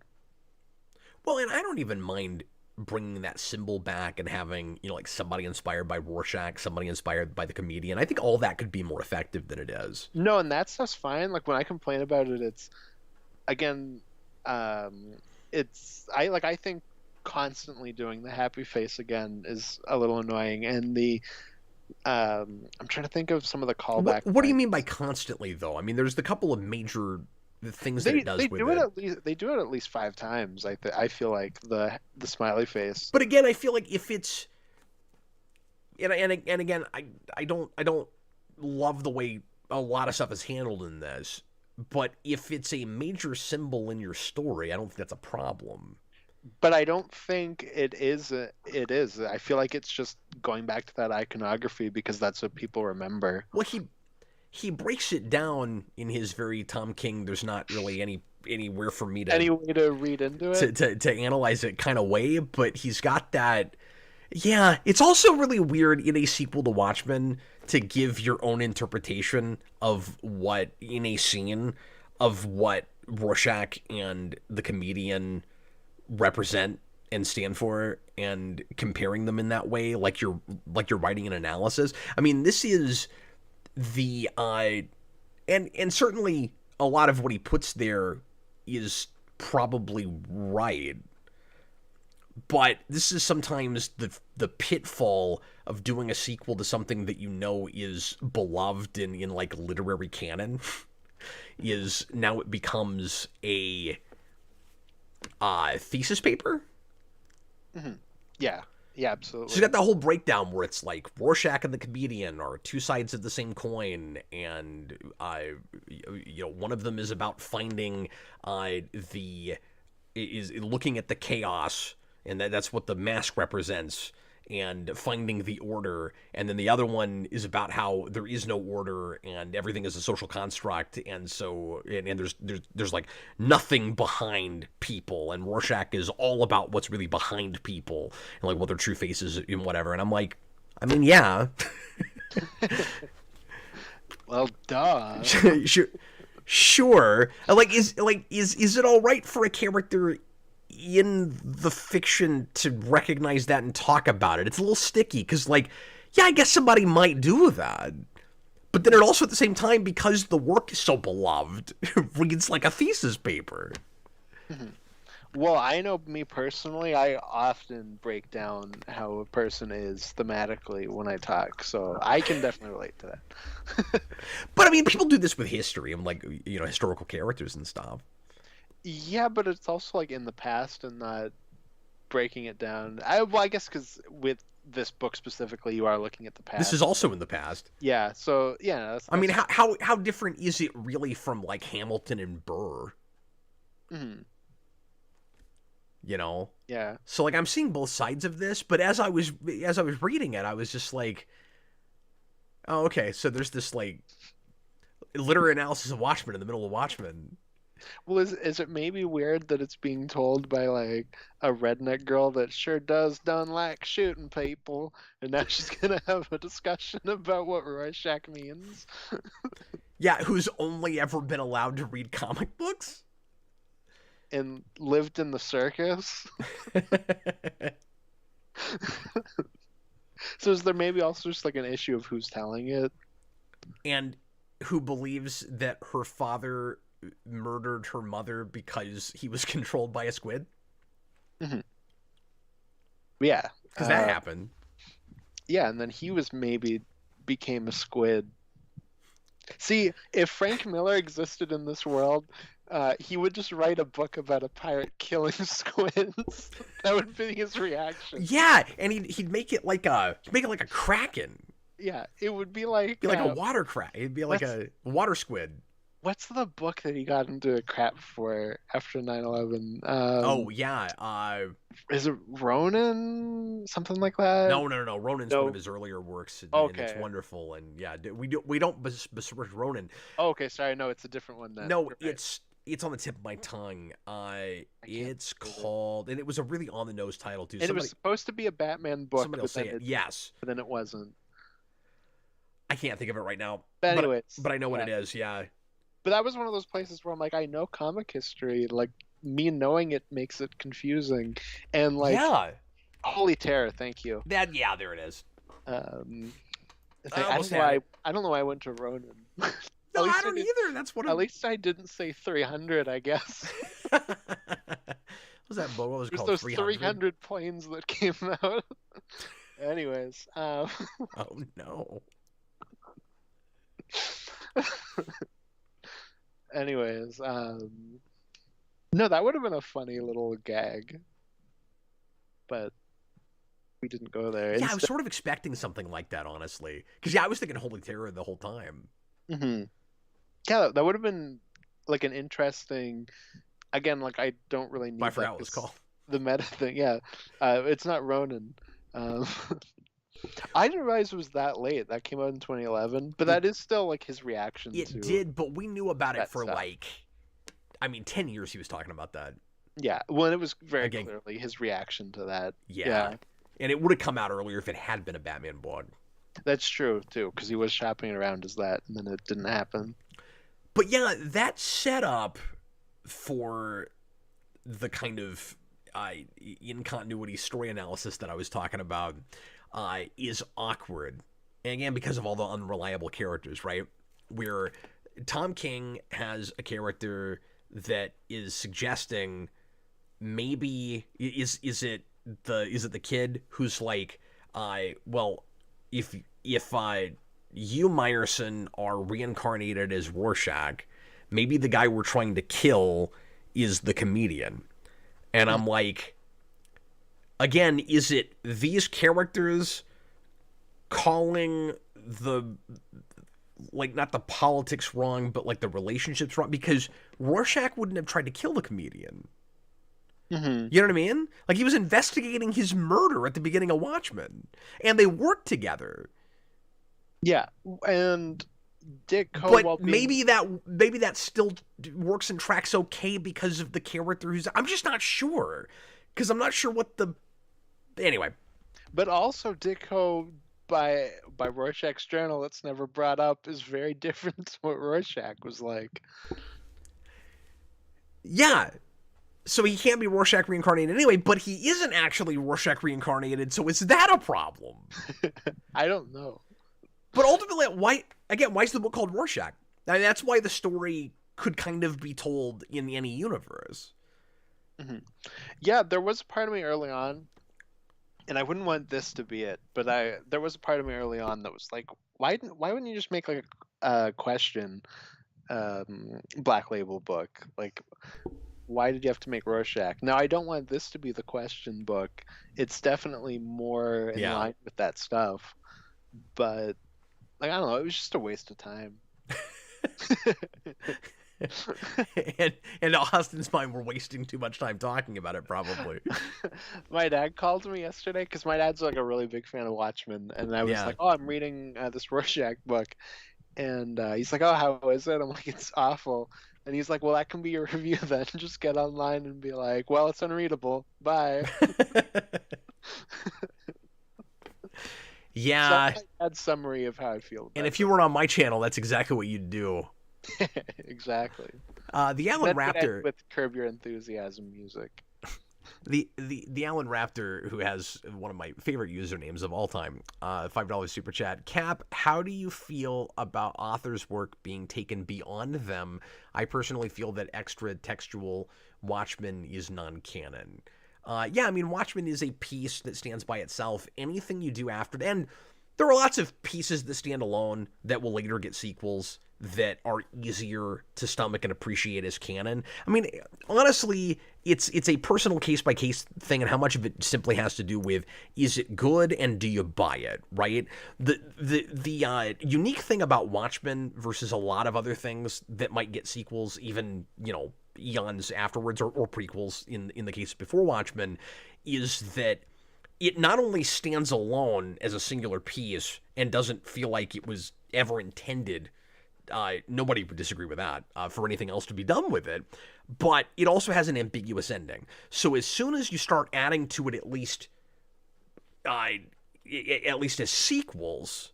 Well, and I don't even mind bringing that symbol back and having, you know, like somebody inspired by Rorschach, somebody inspired by the comedian. I think all that could be more effective than it is. No, and that stuff's fine. Like when I complain about it, it's again, it's I think constantly doing the happy face again is a little annoying, and the I'm trying to think of some of the callback. What do you lines. mean by constantly, though? I mean, there's the couple of major things that They it does they with do it it. at least they do it at least 5 times. I feel like the smiley face. But again, I feel like if it's and again, I don't love the way a lot of stuff is handled in this. But if it's a major symbol in your story, I don't think that's a problem. But I don't think it is. It is. I feel like it's just going back to that iconography because that's what people remember. Well, he breaks it down in his very Tom King. There's not really anywhere for me Any way to read into it? to analyze it kind of way, but he's got that. Yeah, it's also really weird in a sequel to Watchmen to give your own interpretation of what in a scene of what Rorschach and the comedian represent and stand for, and comparing them in that way, like you're writing an analysis. I mean, this is the and certainly a lot of what he puts there is probably right, but this is sometimes the pitfall of doing a sequel to something that you know is beloved in like literary canon. Is now it becomes a thesis paper. Hmm. Yeah. Yeah. So Absolutely. you got that whole breakdown where it's like Rorschach and the comedian are two sides of the same coin, and you know, one of them is about finding the is looking at the chaos, and that's what the mask represents, and finding the order, and then the other one is about how there is no order and everything is a social construct, and so and there's like nothing behind people, and Rorschach is all about what's really behind people and like what their true faces and whatever, and I'm like, I mean, yeah. Well, duh. Sure. Is it all right for a character in the fiction to recognize that and talk about it? It's a little sticky because, like, yeah, I guess somebody might do that, but then it also at the same time, because the work is so beloved, reads like a thesis paper. Mhm. Well, I know me personally, I often break down how a person is thematically when I talk, so I can definitely relate to that. But I mean, people do this with history and like, you know, historical characters and stuff. Yeah, but it's also like in the past and not breaking it down. Well, I guess because with this book specifically, you are looking at the This is past. also in the past. Yeah, so yeah, I mean, how different is it really from like Hamilton and Burr? mhm, You know, yeah. so like I'm seeing both sides of this, but as I was reading it, I was just like, oh, okay, so there's this like literary analysis of Watchmen in the middle of Watchmen. Well, is it maybe weird that it's being told by like a redneck girl that sure does don't like shooting people, and now she's gonna have a discussion about what Rorschach means? Yeah, who's only ever been allowed to read comic books? And lived in the circus. So is there maybe also just like an issue of who's telling it? And who believes that her father murdered her mother because he was controlled by a squid? Hmm. Yeah. Because that happened. Yeah, and then he was maybe became a squid. See, if Frank Miller existed in this world, He would just write a book about a pirate killing squids. That would be his reaction. Yeah, and he'd make it like a kraken. Yeah, it would be like A water kraken. It'd be like a water squid. what's the book that he got into a crap for after 9/11? Oh yeah. Is it Ronin? Something like that? No. Ronin's one of his earlier works, and it's Okay. wonderful. And yeah, we don't besmirch Ronin. Oh, okay, sorry, no, it's a different one then. No, You're right. it's on the tip of my tongue. It's called, and it was a really on the nose title too. And it was supposed to be a Batman book, Somebody will say it. Yes, but then it wasn't. I can't think of it right now. But anyways, but I know what it is. Yeah. But that was one of those places where I'm like, I know comic history. Like me knowing it makes it confusing, and like, yeah, Holy Terror. Thank you. There it is. I don't know why I went to Ronin. No, I don't either. That's what. At least I didn't say 300. I guess. What was that book? What was it called? Those 300 planes that came out. Anyways. Oh no. Anyways, no, that would have been a funny little gag, but we didn't go there. Yeah, I was sort of expecting something like that, honestly, because I was thinking Holy Terror the whole time. Mm-hmm. Yeah, that would have been like an interesting. Again, like I don't really need. I forgot what it was called. The meta thing, yeah. It's not Ronin. I didn't realize it was that late. That came out in 2011, but that is still like his reaction. It did, but we knew about it for 10 years. He was talking about that. Yeah, well, it was very clearly his reaction to that. Yeah, and it would have come out earlier if it had been a Batman blog. That's true too, because he was shopping around as that, and then it didn't happen. But yeah, that setup for the kind of in continuity story analysis that I was talking about is awkward. And again, because of all the unreliable characters, right? Where Tom King has a character that is suggesting maybe is it the kid who's like, well, if you Meyerson are reincarnated as Rorschach, maybe the guy we're trying to kill is the comedian. And I'm like, again, is it these characters calling the, like, not the politics wrong, but like the relationships wrong? Because Rorschach wouldn't have tried to kill the comedian. Mm-hmm. You know what I mean? Like, he was investigating his murder at the beginning of Watchmen, and they worked together. Yeah, and Ditko. But maybe that still works and tracks okay because of the character who's. I'm just not sure, because I'm not sure what the. Anyway. But also Ditko by Rorschach's journal that's never brought up is very different to what Rorschach was like. Yeah. So he can't be Rorschach reincarnated anyway, but he isn't actually Rorschach reincarnated, so is that a problem? I don't know. But ultimately, why is the book called Rorschach? I mean, that's why the story could kind of be told in any universe. Mm-hmm. Yeah, there was a part of me early on, and I wouldn't want this to be it, but there was a part of me early on that was like, why wouldn't you just make like a question Black Label book? Like, why did you have to make Rorschach? Now, I don't want this to be the question book. It's definitely more in line with that stuff. But, like, I don't know. It was just a waste of time. and Austin's mind, we're wasting too much time talking about it, probably. My dad called me yesterday because my dad's like a really big fan of Watchmen. And I was like, oh, I'm reading this Rorschach book. And he's like, oh, how is it? I'm like, it's awful. And he's like, well, that can be your review then. Just get online and be like, well, it's unreadable. Bye. Yeah. So I had summary of how I feel about and if you were on my channel, that's exactly what you'd do. Exactly. The Alan Raptor with Curb Your Enthusiasm music. The Alan Raptor, who has one of my favorite usernames of all time, $5 super chat. Cap, how do you feel about authors' work being taken beyond them? I personally feel that Extratextual Watchmen is non-canon. Yeah, I mean, Watchmen is a piece that stands by itself. Anything you do after, and there are lots of pieces that stand alone that will later get sequels that are easier to stomach and appreciate as canon. I mean, honestly, it's a personal case by case thing, and how much of it simply has to do with, is it good and do you buy it, right? The unique thing about Watchmen versus a lot of other things that might get sequels, even, you know, eons afterwards, or prequels in the case before Watchmen, is that it not only stands alone as a singular piece and doesn't feel like it was ever intended, nobody would disagree with that, for anything else to be done with it, but it also has an ambiguous ending. So as soon as you start adding to it, at least as sequels,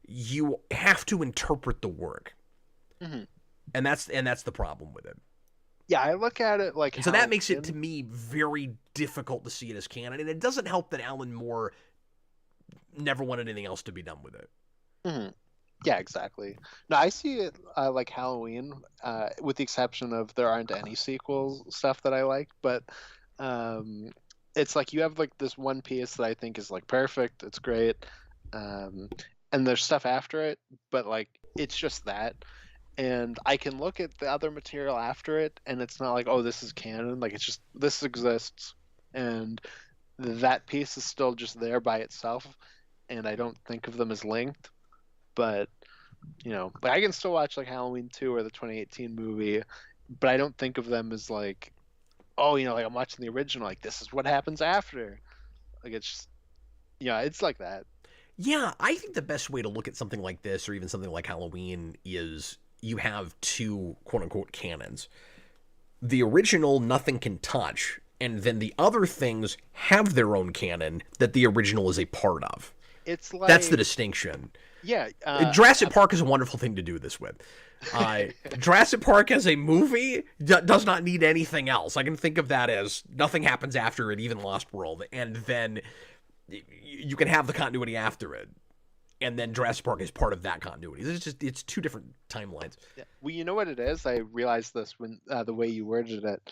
you have to interpret the work. Mm-hmm. And that's the problem with it. Yeah, I look at it like... So that makes it, to me, very difficult to see it as canon, and it doesn't help that Alan Moore never wanted anything else to be done with it. Mm-hmm. Yeah, exactly. No, I see it like Halloween, with the exception of there aren't any sequel stuff that I like, but it's like you have like this one piece that I think is like perfect, it's great, and there's stuff after it, but like it's just that. And I can look at the other material after it, and it's not like, oh, this is canon. Like, it's just, this exists, and that piece is still just there by itself, and I don't think of them as linked. But, you know, like I can still watch like Halloween 2 or the 2018 movie, but I don't think of them as like, oh, you know, like I'm watching the original, like this is what happens after. Like, it's just, yeah, it's like that. Yeah, I think the best way to look at something like this, or even something like Halloween, is you have two quote-unquote canons. The original, nothing can touch, and then the other things have their own canon that the original is a part of. It's like... That's the distinction. Yeah. Jurassic Park is a wonderful thing to do this with. Jurassic Park as a movie does not need anything else. I can think of that as nothing happens after it, even Lost World, and then you can have the continuity after it. And then Jurassic Park is part of that continuity. It's two different timelines. Yeah. Well, you know what it is? I realized this when the way you worded it.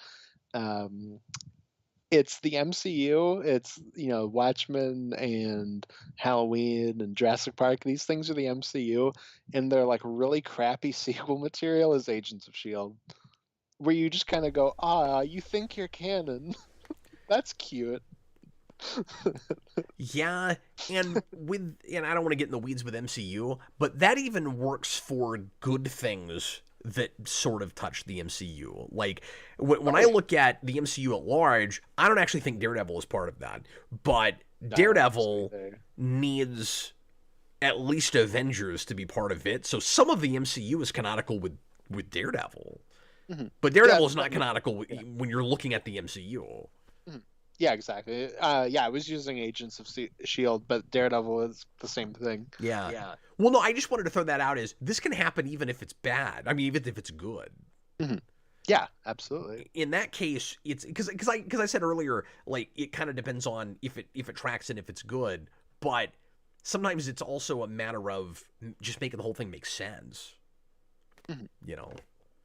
It's the MCU. It's, you know, Watchmen and Halloween and Jurassic Park. These things are the MCU, and they're like really crappy sequel material as Agents of S.H.I.E.L.D., where you just kind of go, you think you're canon. That's cute. Yeah, and I don't want to get in the weeds with MCU, but that even works for good things that sort of touch the MCU. Like, when I look at the MCU at large, I don't actually think Daredevil is part of that, but Daredevil needs at least Avengers to be part of it, so some of the MCU is canonical with Daredevil. Mm-hmm. But Daredevil is not canonical when you're looking at the MCU. Mm-hmm. Yeah, exactly. I was using Agents of S.H.I.E.L.D., but Daredevil is the same thing. Yeah. Well, no, I just wanted to throw that out as this can happen even if it's bad. I mean, even if it's good. Mm-hmm. Yeah, absolutely. In that case, it's because I said earlier, like, it kind of depends on if it tracks and if it's good, but sometimes it's also a matter of just making the whole thing make sense. Mm-hmm. You know?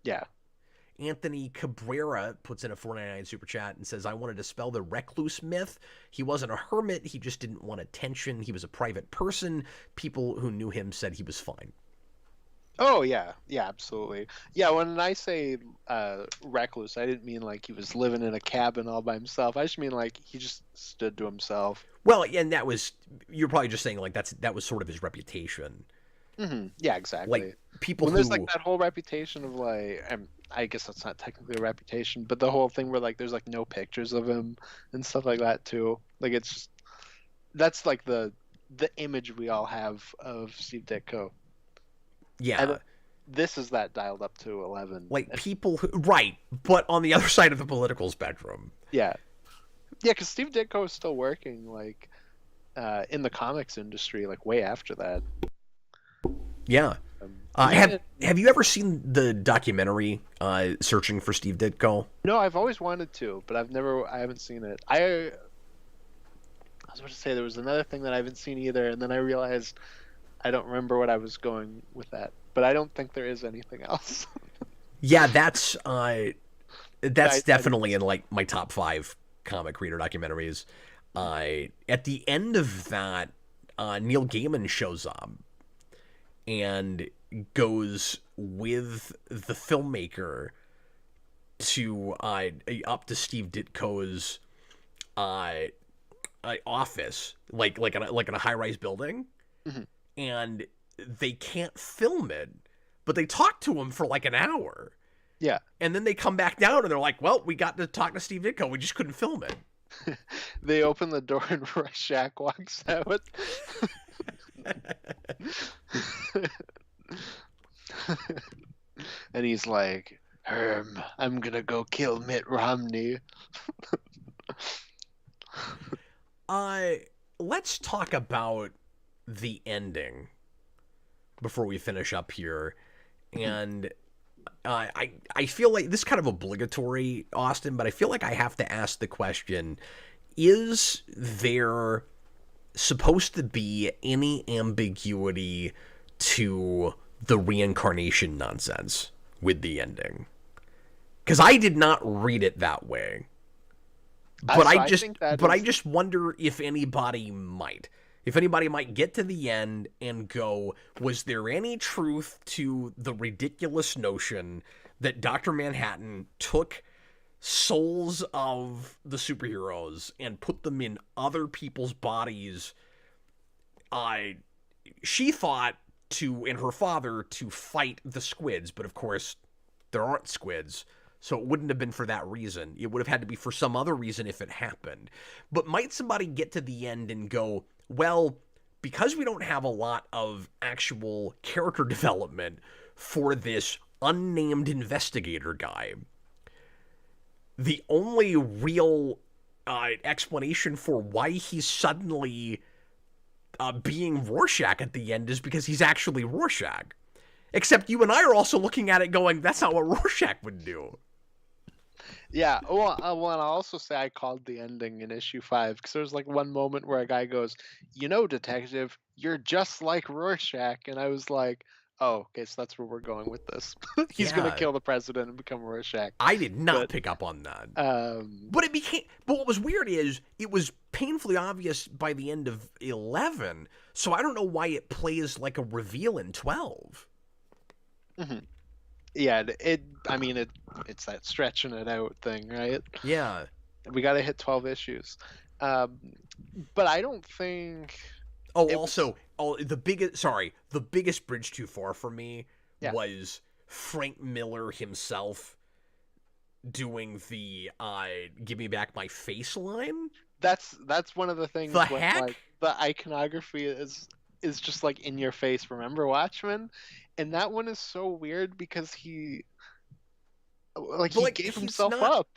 Yeah. Anthony Cabrera puts in a $4.99 super chat and says, I want to dispel the recluse myth. He wasn't a hermit. He just didn't want attention. He was a private person. People who knew him said he was fine. Oh, yeah. Yeah, absolutely. Yeah, when I say recluse, I didn't mean like he was living in a cabin all by himself. I just mean like he just stood to himself. Well, and you're probably just saying like that was sort of his reputation. Mm-hmm. Yeah, exactly. Like, people there's like that whole reputation of like, I guess that's not technically a reputation, but the whole thing where like there's like no pictures of him and stuff like that too. Like, it's just, that's like the image we all have of Steve Ditko. Yeah. And this is that dialed up to 11. Like, people who, right, but on the other side of the political spectrum. Yeah. Yeah, because Steve Ditko is still working like in the comics industry like way after that. Yeah. Have you ever seen the documentary Searching for Steve Ditko? No, I've always wanted to, but I haven't seen it. I was about to say there was another thing that I haven't seen either, and then I realized I don't remember what I was going with that. But I don't think there is anything else. Yeah, that's definitely in like my top 5 comic reader documentaries. At the end of that, Neil Gaiman shows up. And goes with the filmmaker to up to Steve Ditko's office, like in a high-rise building, Mhm. and they can't film it, but they talk to him for like an hour. Yeah. And then they come back down and they're like, well, we got to talk to Steve Ditko. We just couldn't film it. They open the door and Rorschach walks out. And he's like, Herm, I'm gonna go kill Mitt Romney. Let's talk about the ending before we finish up here. And I feel like this is kind of obligatory, Austin, but I feel like I have to ask the question, is there supposed to be any ambiguity to the reincarnation nonsense with the ending? Because I did not read it that way. But I just wonder if anybody might. If anybody might get to the end and go, was there any truth to the ridiculous notion that Dr. Manhattan took souls of the superheroes and put them in other people's bodies? She thought and her father, to fight the squids, but of course there aren't squids. So it wouldn't have been for that reason. It would have had to be for some other reason if it happened. But might somebody get to the end and go, well, because we don't have a lot of actual character development for this unnamed investigator guy, the only real explanation for why he's suddenly being Rorschach at the end is because he's actually Rorschach. Except you and I are also looking at it going, that's not what Rorschach would do. Yeah, well, I want to also say I called the ending in issue 5 because there's like one moment where a guy goes, "You know, detective, you're just like Rorschach," and I was like, "Oh, okay, so that's where we're going with this. He's gonna kill the president and become Rorschach." I did not pick up on that. But what was weird is it was painfully obvious by the end of 11, so I don't know why it plays like a reveal in 12. Mm-hmm. Yeah, it's that stretching it out thing, right? Yeah. We got to hit 12 issues. But I don't think. The biggest bridge too far for me was Frank Miller himself doing the "Give me back my face" line. That's one of the things. The heck? Like, the iconography is just like in your face. Remember Watchmen? And that one is so weird because he gave himself up.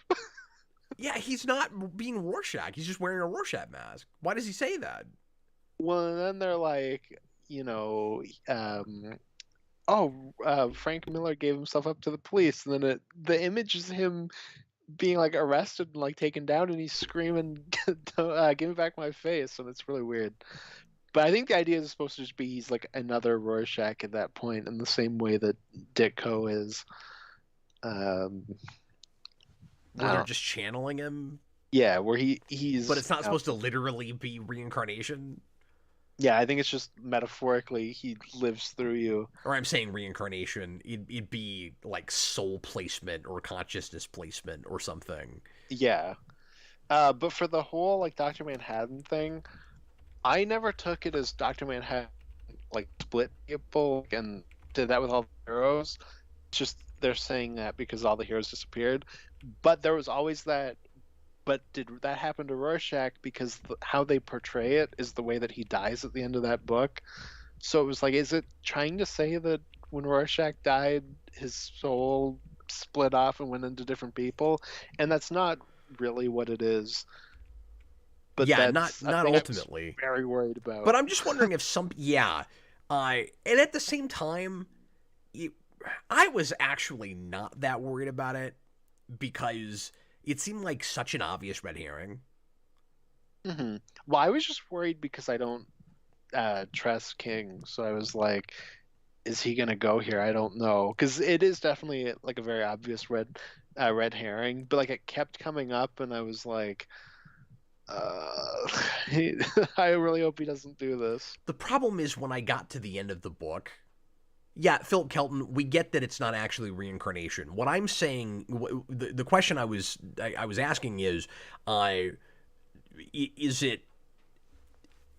Yeah, he's not being Rorschach. He's just wearing a Rorschach mask. Why does he say that? Well, and then they're like, Frank Miller gave himself up to the police, and then the image is him being like arrested and like taken down, and he's screaming, "Give me back my face!" And it's really weird. But I think the idea is supposed to just be he's like another Rorschach at that point, in the same way that Ditko is. Where they're just channeling him. Yeah, where he's. But it's not supposed to literally be reincarnation. Yeah, I think it's just metaphorically he lives through you. Or I'm saying reincarnation. It'd be like soul placement or consciousness placement or something. Yeah, but for the whole like Dr. Manhattan thing, I never took it as Dr. Manhattan like split people and did that with all the heroes. It's just they're saying that because all the heroes disappeared. But there was always that. But did that happen to Rorschach? Because how they portray it is the way that he dies at the end of that book. So it was like, is it trying to say that when Rorschach died, his soul split off and went into different people? And that's not really what it is. But yeah, not ultimately. I was very worried about. But I'm just wondering if and at the same time, I was actually not that worried about it because it seemed like such an obvious red herring. Mm-hmm. Well, I was just worried because I don't trust King, so I was like, is he gonna go here? I don't know, because it is definitely like a very obvious red herring, but like it kept coming up, and I was like, I really hope he doesn't do this. The problem is when I got to the end of the book, Yeah, Philip Kelton, we get that it's not actually reincarnation. What I'm saying, the question I was asking is it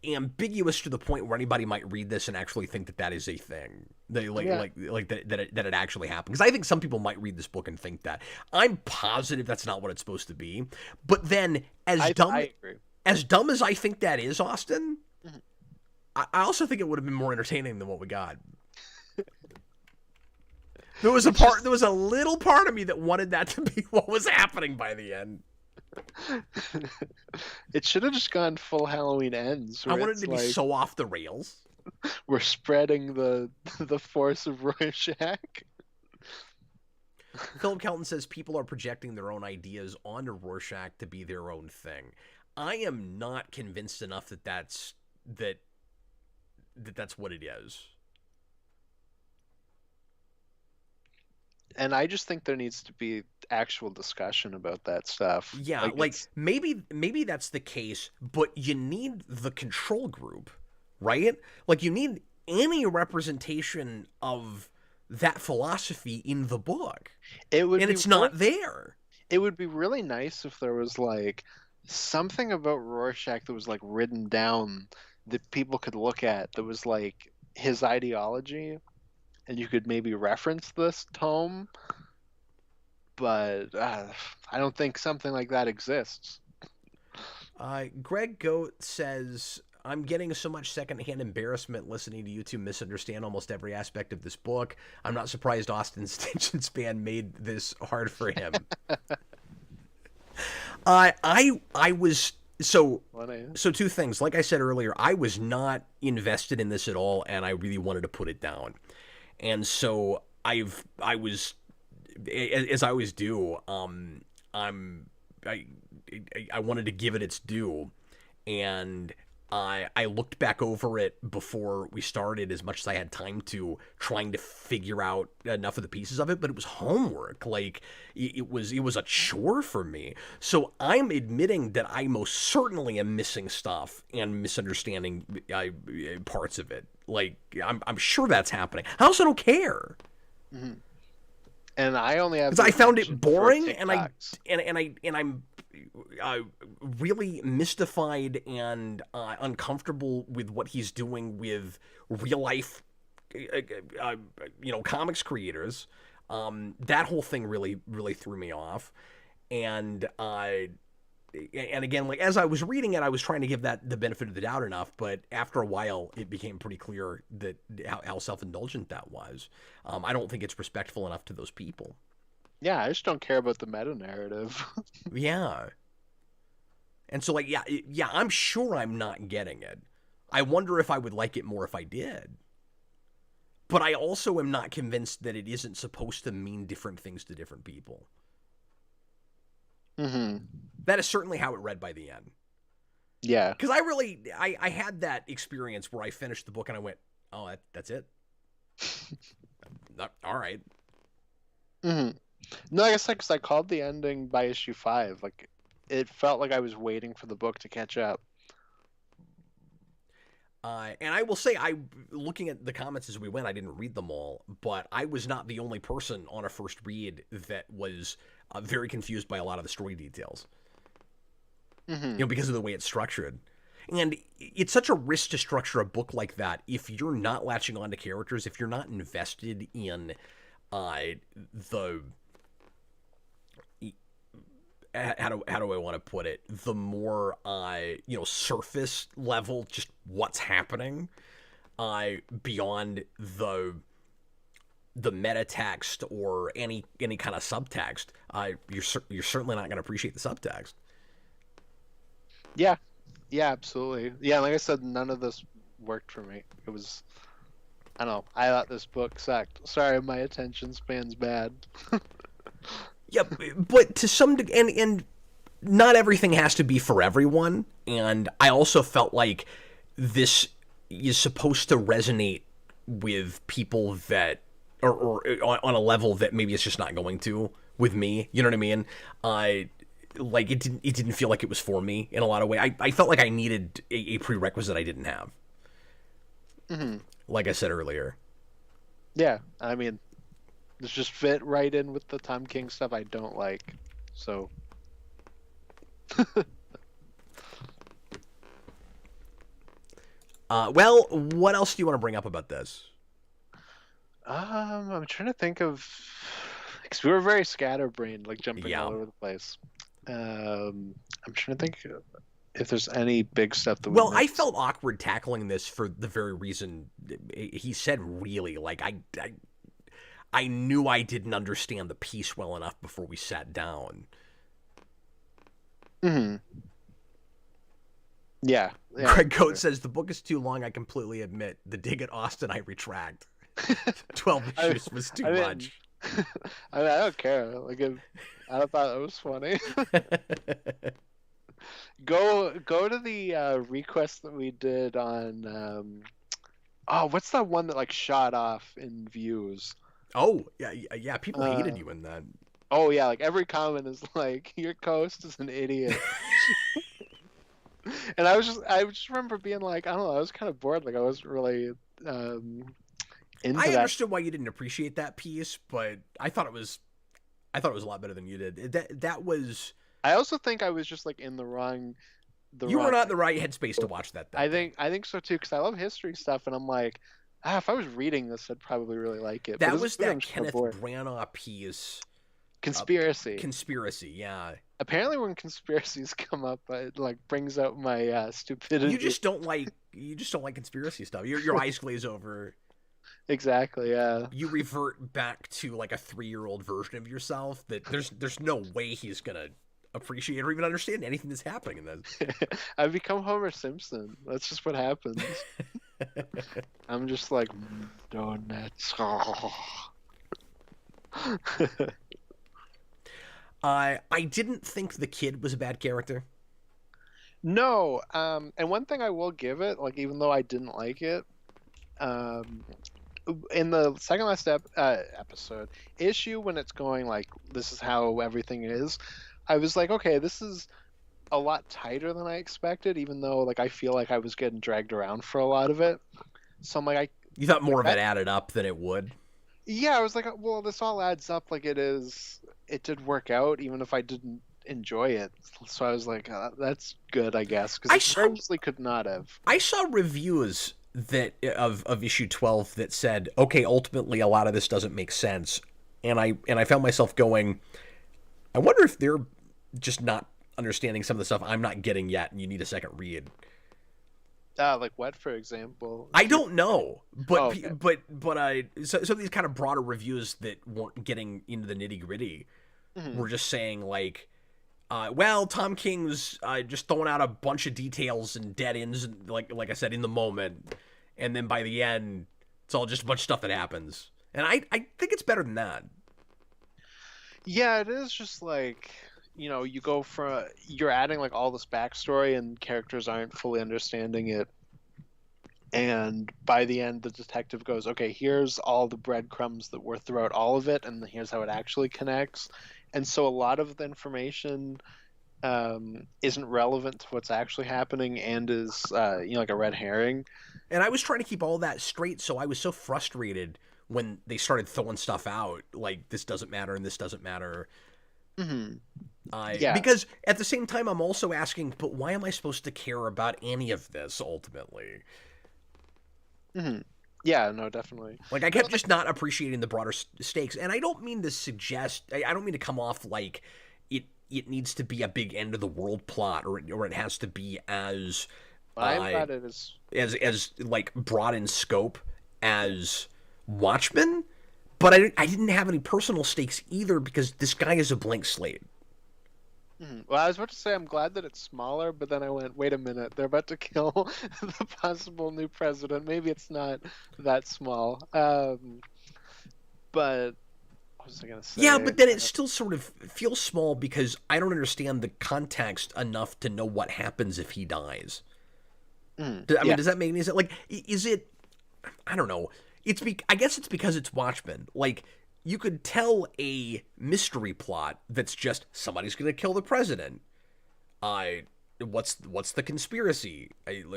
ambiguous to the point where anybody might read this and actually think that that is a thing, that it actually happened? Because I think some people might read this book and think that. I'm positive that's not what it's supposed to be. But then, I agree. As dumb as I think that is, Austin, I also think it would have been more entertaining than what we got. There was a little part of me that wanted that to be what was happening by the end. It should have just gone full Halloween Ends. I wanted it to be so off the rails. We're spreading the force of Rorschach. Philip Kelton says people are projecting their own ideas onto Rorschach to be their own thing. I am not convinced enough that that's what it is. And I just think there needs to be actual discussion about that stuff. Yeah, maybe that's the case, but you need the control group, right? Like, you need any representation of that philosophy in the book. It's not there. It would be really nice if there was like something about Rorschach that was like written down that people could look at, that was like his ideology, and you could maybe reference this tome, but I don't think something like that exists. Greg Goat says, I'm getting so much secondhand embarrassment listening to you two misunderstand almost every aspect of this book. I'm not surprised Austin's attention span made this hard for him. So two things. Like I said earlier, I was not invested in this at all, and I really wanted to put it down. And so I was, as I always do, I wanted to give it its due, and I looked back over it before we started as much as I had time to, trying to figure out enough of the pieces of it, but it was homework. Like, it was a chore for me. So I'm admitting that I most certainly am missing stuff and misunderstanding parts of it. Like, I'm sure that's happening. I also don't care. Mm-hmm. And I only have, because I found it boring, and I'm really mystified and uncomfortable with what he's doing with real life, comics creators. That whole thing really threw me off, and again, like, as I was reading it, I was trying to give that the benefit of the doubt enough, but after a while, it became pretty clear that how self-indulgent that was. I don't think it's respectful enough to those people. Yeah, I just don't care about the meta-narrative. Yeah. And so, like, yeah, I'm sure I'm not getting it. I wonder if I would like it more if I did. But I also am not convinced that it isn't supposed to mean different things to different people. Mm-hmm. That is certainly how it read by the end. Yeah. Because I had that experience where I finished the book and I went, oh, that's it? All right. Mm-hmm. No, I guess because I called the ending by issue 5. Like, it felt like I was waiting for the book to catch up. And I will say, looking at the comments as we went, I didn't read them all, but I was not the only person on a first read that was very confused by a lot of the story details. Mm-hmm. Because of the way it's structured. And it's such a risk to structure a book like that if you're not latching on to characters, if you're not invested in the... How do I want to put it? The more, surface level, just what's happening, beyond the meta text or any kind of subtext, you're certainly not going to appreciate the subtext. Yeah, absolutely. Yeah, like I said, none of this worked for me. It was, I don't know. I thought this book sucked. Sorry, my attention span's bad. Yeah, but to some degree, and not everything has to be for everyone. And I also felt like this is supposed to resonate with people that, or on a level that maybe it's just not going to with me. You know what I mean? Like, it didn't feel like it was for me in a lot of ways. I felt like I needed a prerequisite I didn't have. Mm-hmm. Like I said earlier. Yeah, I mean, this just fit right in with the Tom King stuff I don't like. So, Well, what else do you want to bring up about this? I'm trying to think of, because we were very scatterbrained, like jumping all Yeah. over the place. I'm trying to think if there's any big stuff that we Well, I missed. felt awkward tackling this for the very reason he said. Really, like I knew I didn't understand the piece well enough before we sat down. Hmm. Yeah, yeah. Greg Coates says the book is too long. I completely admit the dig at Austin. I retract. 12 I, issues was too I mean, much. I don't care. Like, I thought it was funny. Go to the request that we did on. Oh, what's that one that like shot off in views? Oh, yeah, yeah. People hated Uh, you in that. oh yeah, like every comment is like, "Your host is an idiot," and I just remember being like, I don't know, I was kind of bored. Like I wasn't really um, into I that. understood why you didn't appreciate that piece, but I thought it was a lot better than you did. That was I also think I was just like in the you were wrong. not in the right headspace to watch that day. I think so too because I love history stuff, and I'm like, if I was reading this, I'd probably really like it. But That as a was student, I'm that just kind of Kenneth bored. Branagh piece. Conspiracy. Conspiracy, yeah. Apparently, when conspiracies come up, it like brings out my stupidity. You just don't like conspiracy stuff. Your eyes glaze over. Exactly. Yeah. You revert back to like a 3-year-old version of yourself that there's no way he's gonna appreciate or even understand anything that's happening in this. I've become Homer Simpson. That's just what happens. I'm just like donuts. I didn't think the kid was a bad character. No. And one thing I will give it, like even though I didn't like it, um, in the second last episode issue when it's going like this is how everything is, I was like, okay, this is a lot tighter than I expected, even though like I feel like I was getting dragged around for a lot of it. So I'm like, You thought more of I it added up than it would. yeah, I was like, well, this all adds up. Like it is, it did work out, even if I didn't enjoy it. So I was like, that's good, I guess, because I it saw very easily could not have. I saw reviews that of issue 12 that said, okay, ultimately a lot of this doesn't make sense, and I found myself going, I wonder if they're just not understanding some of the stuff I'm not getting yet, and you need a second read. Like what, for example? I don't know, but Oh, okay. some of these kind of broader reviews that weren't getting into the nitty gritty Mhm. were just saying like, well, Tom King's just throwing out a bunch of details and dead ends, like I said, in the moment, and then by the end, it's all just a bunch of stuff that happens. And I think it's better than that. Yeah, it is just like, you go from you're adding like all this backstory and characters aren't fully understanding it. And by the end, the detective goes, okay, here's all the breadcrumbs that were throughout all of it, and here's how it actually connects. And so a lot of the information isn't relevant to what's actually happening and is, like a red herring. And I was trying to keep all that straight, so I was so frustrated when they started throwing stuff out, like this doesn't matter and this doesn't matter. Hmm. Yeah. Because at the same time, I'm also asking, but why am I supposed to care about any of this ultimately? Hmm. Yeah, no, definitely. Like, I kept just not appreciating the broader stakes, and I don't mean to suggest, I don't mean to come off like it needs to be a big end of the world plot, or it has to be as I'm glad it is. as like broad in scope as Watchmen, but I didn't have any personal stakes either because this guy is a blank slate. Mhm. Well, I was about to say I'm glad that it's smaller, but then I went, wait a minute, they're about to kill the possible new president. Maybe it's not that small. But what was I gonna Yeah, say? but then it still sort of feels small because I don't understand the context enough to know what happens if he dies. I mean, Yeah. does that make any sense? Like, is it? I don't know. I guess it's because it's Watchmen. Like, you could tell a mystery plot that's just somebody's going to kill the president. What's the conspiracy?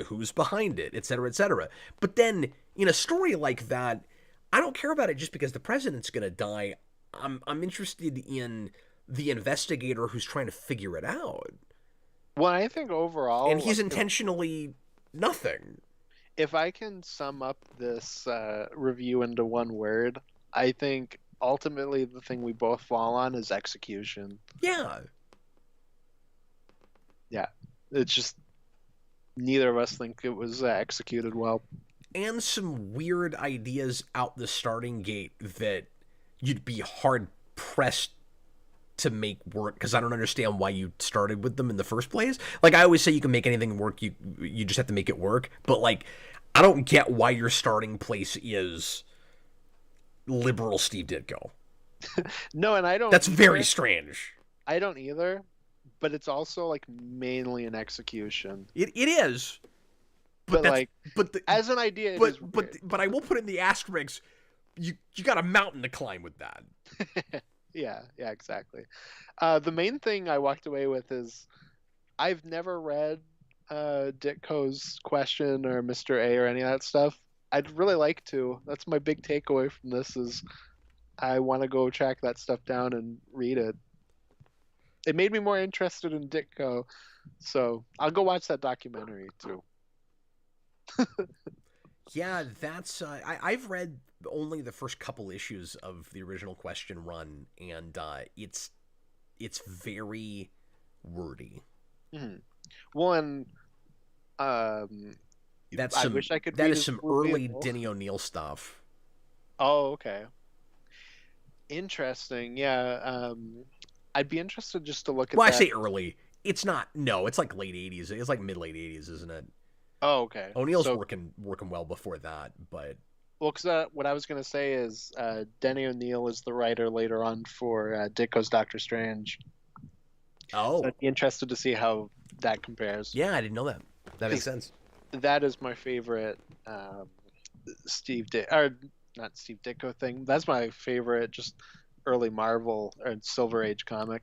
Who's behind it? Et cetera, et cetera. But then in a story like that, I don't care about it just because the president's gonna die. I'm interested in the investigator who's trying to figure it out. Well, I think And overall, he's like, intentionally nothing. if I can sum up this review into one word, I think ultimately the thing we both fall on is execution. Yeah. Yeah, it's just neither of us think it was executed well. And some weird ideas out the starting gate that you'd be hard pressed to make work, because I don't understand why you started with them in the first place. Like, I always say you can make anything work, you just have to make it work. But, like, I don't get why your starting place is liberal Steve Ditko. No, and I don't. That's either. very strange. I don't either, but it's also like mainly an execution. It is. But that's, like, as an idea, but I will put in the asterisks. You got a mountain to climb with that. Yeah, exactly. The main thing I walked away with is I've never read Ditko's Question or Mr. A or any of that stuff. I'd really like to. That's my big takeaway from this is I want to go track that stuff down and read it. It made me more interested in Ditko, so I'll go watch that documentary too. Yeah, that's I've read only the first couple issues of the original Question run, and it's very wordy. Mm-hmm. Well, and that's I some, wish I could. That read is some early Denny O'Neil stuff. Oh, okay. Interesting. Yeah. I'd be interested just to look at. Well, I say early. It's not. No, it's like late '80s. It's like mid late '80s, isn't it? Oh, okay. O'Neill's working well before that, but well, because what I was gonna say is Denny O'Neil is the writer later on for Ditko's Doctor Strange. Oh, so I'd be interested to see how that compares. Yeah, I didn't know that. That makes sense. That is my favorite not Steve Ditko thing. That's my favorite, just early Marvel or Silver Age comic.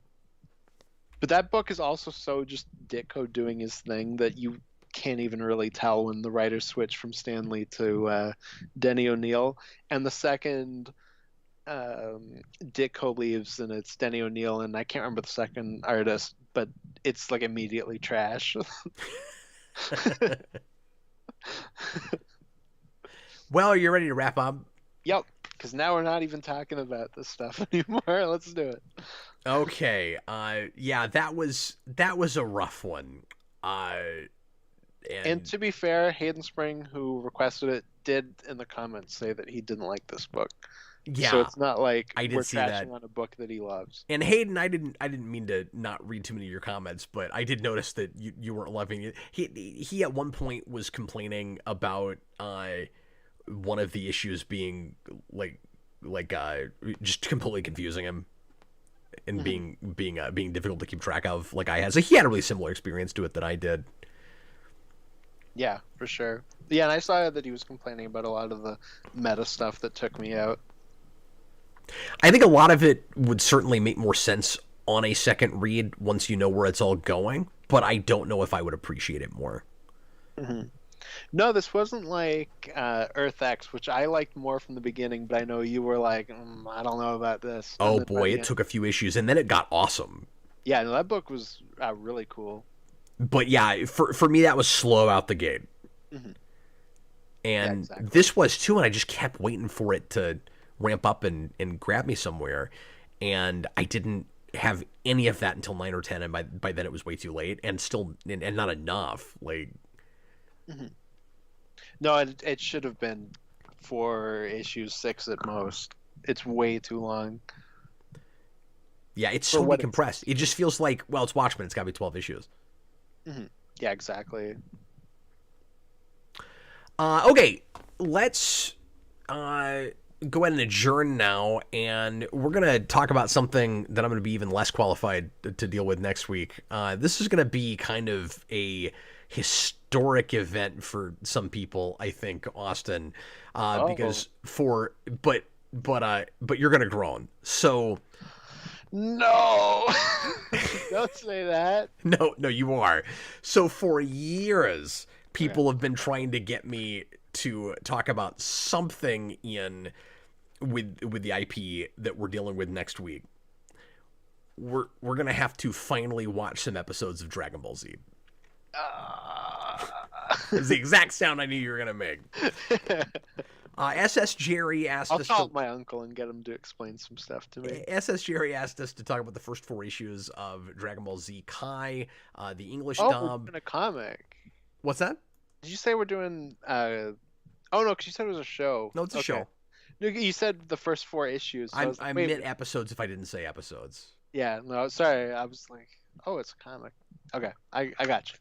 But that book is also so just Ditko doing his thing that you can't even really tell when the writers switch from Stan Lee to Denny O'Neil. And the second Ditko leaves and it's Denny O'Neil, and I can't remember the second artist, but it's like immediately trash. Well, are you ready to wrap up? Yep, because now we're not even talking about this stuff anymore. Let's do it. Okay. Yeah, that was a rough one. And to be fair, Hayden Spring, who requested it, did in the comments say that he didn't like this book. Yeah, so it's not like I did we're see trashing that on a book that he loves. And Hayden, I didn't mean to not read too many of your comments, but I did notice that you weren't loving it. He at one point was complaining about one of the issues being like just completely confusing him and being difficult to keep track of, like I had. So he had a really similar experience to it that I did. Yeah, for sure. Yeah, and I saw that he was complaining about a lot of the meta stuff that took me out. I think a lot of it would certainly make more sense on a second read once you know where it's all going, but I don't know if I would appreciate it more. Mm-hmm. No, this wasn't like Earth X, which I liked more from the beginning, but I know you were like, I don't know about this. Oh boy, it took a few issues, and then it got awesome. Yeah, no, that book was really cool. But yeah, for me, that was slow out the gate. Mm-hmm. And yeah, exactly. This was too, and I just kept waiting for it to ramp up and grab me somewhere. And I didn't have any of that until 9 or 10, and by then it was way too late, and still and not enough. Like, mm-hmm. No, it should have been 4 issues, 6 at most. It's way too long. Yeah, it's so decompressed. It just feels like, well, it's Watchmen. It's got to be 12 issues. Mm-hmm. Yeah, exactly. Okay, let's go ahead and adjourn now, and we're going to talk about something that I'm going to be even less qualified to deal with next week. This is going to be kind of a historic event for some people, I think, Austin, because but you're going to groan. So no, don't say that. No, you are. So for years, people have been trying to get me to talk about something in with the IP that we're dealing with next week. We're gonna have to finally watch some episodes of Dragon Ball Z. It's the exact sound I knew you were gonna make. SS Jerry asked I'll us call to... my uncle and get him to explain some stuff to me. SS Jerry asked us to talk about the first 4 issues of Dragon Ball Z Kai, the English Oh, dub. we're doing a comic. What's that? Did you say we're doing? Oh no, because you said it was a show. No, it's a show. No, you said the first 4 issues. So I meant episodes if I didn't say episodes. Yeah, no, sorry. I was like, oh, it's a comic. Okay, I got you.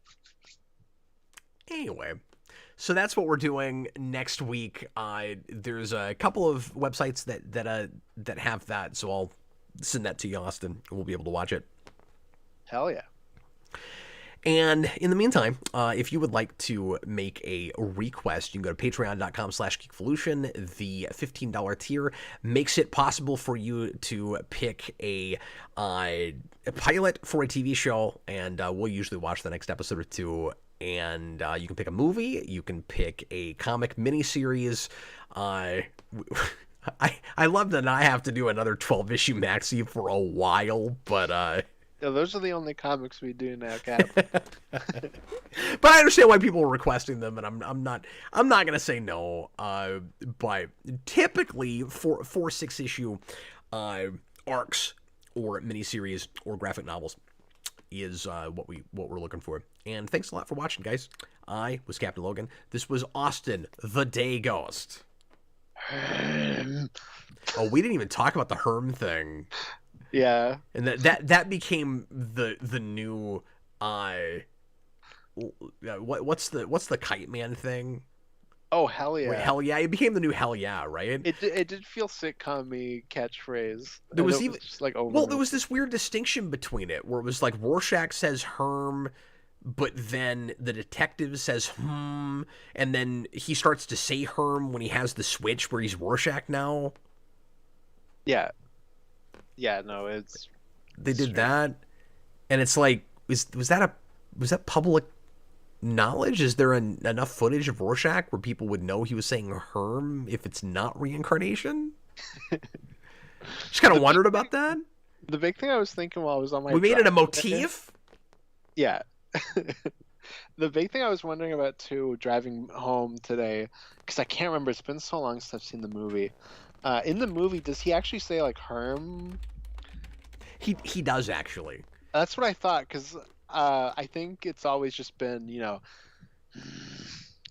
Anyway, so that's what we're doing next week. There's a couple of websites that have that, so I'll send that to you, Austin, and we'll be able to watch it. Hell yeah. And in the meantime, if you would like to make a request, you can go to patreon.com/geekvolution. The $15 tier makes it possible for you to pick a pilot for a TV show, and we'll usually watch the next episode or two. And you can pick a movie, you can pick a comic miniseries. I love that I have to do another 12-issue maxi for a while, but Yeah, those are the only comics we do now, Cap. but I understand why people are requesting them, and I'm not gonna say no. But typically for 6-issue arcs or miniseries or graphic novels is what we're looking for. And thanks a lot for watching, guys. I was Captain Logan. This was Austin the Day Ghost. Oh, we didn't even talk about the Herm thing. Yeah. And that became the new what's the Kite Man thing? Oh, hell yeah. Wait, hell yeah. It became the new hell yeah, right? It did feel sitcom-y catchphrase. There was even just like over. Well, there was this weird distinction between it where it was like Rorschach says Herm, but then the detective says and then he starts to say Herm when he has the switch where he's Rorschach now. Yeah. Yeah, no, it's they did that, and it's like was that public knowledge? Is there enough footage of Rorschach where people would know he was saying Herm if it's not reincarnation? Just kind of wondered about that. The big thing I was thinking while I was on my We made it a motif? Yeah. The big thing I was wondering about too, driving home today, because I can't remember, it's been so long since I've seen the movie. In the movie, does he actually say like Herm? He does actually. That's what I thought, because I think it's always just been,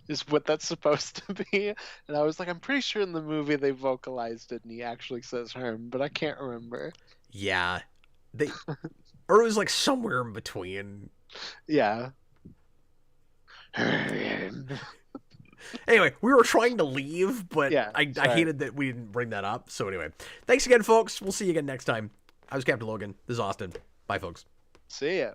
is what that's supposed to be. And I was like, I'm pretty sure in the movie they vocalized it and he actually says Herm, but I can't remember. Yeah. Or it was like somewhere in between. Yeah. Anyway, we were trying to leave, but yeah, I hated that we didn't bring that up. So anyway, thanks again, folks. We'll see you again next time. I was Captain Logan. This is Austin. Bye, folks. See ya.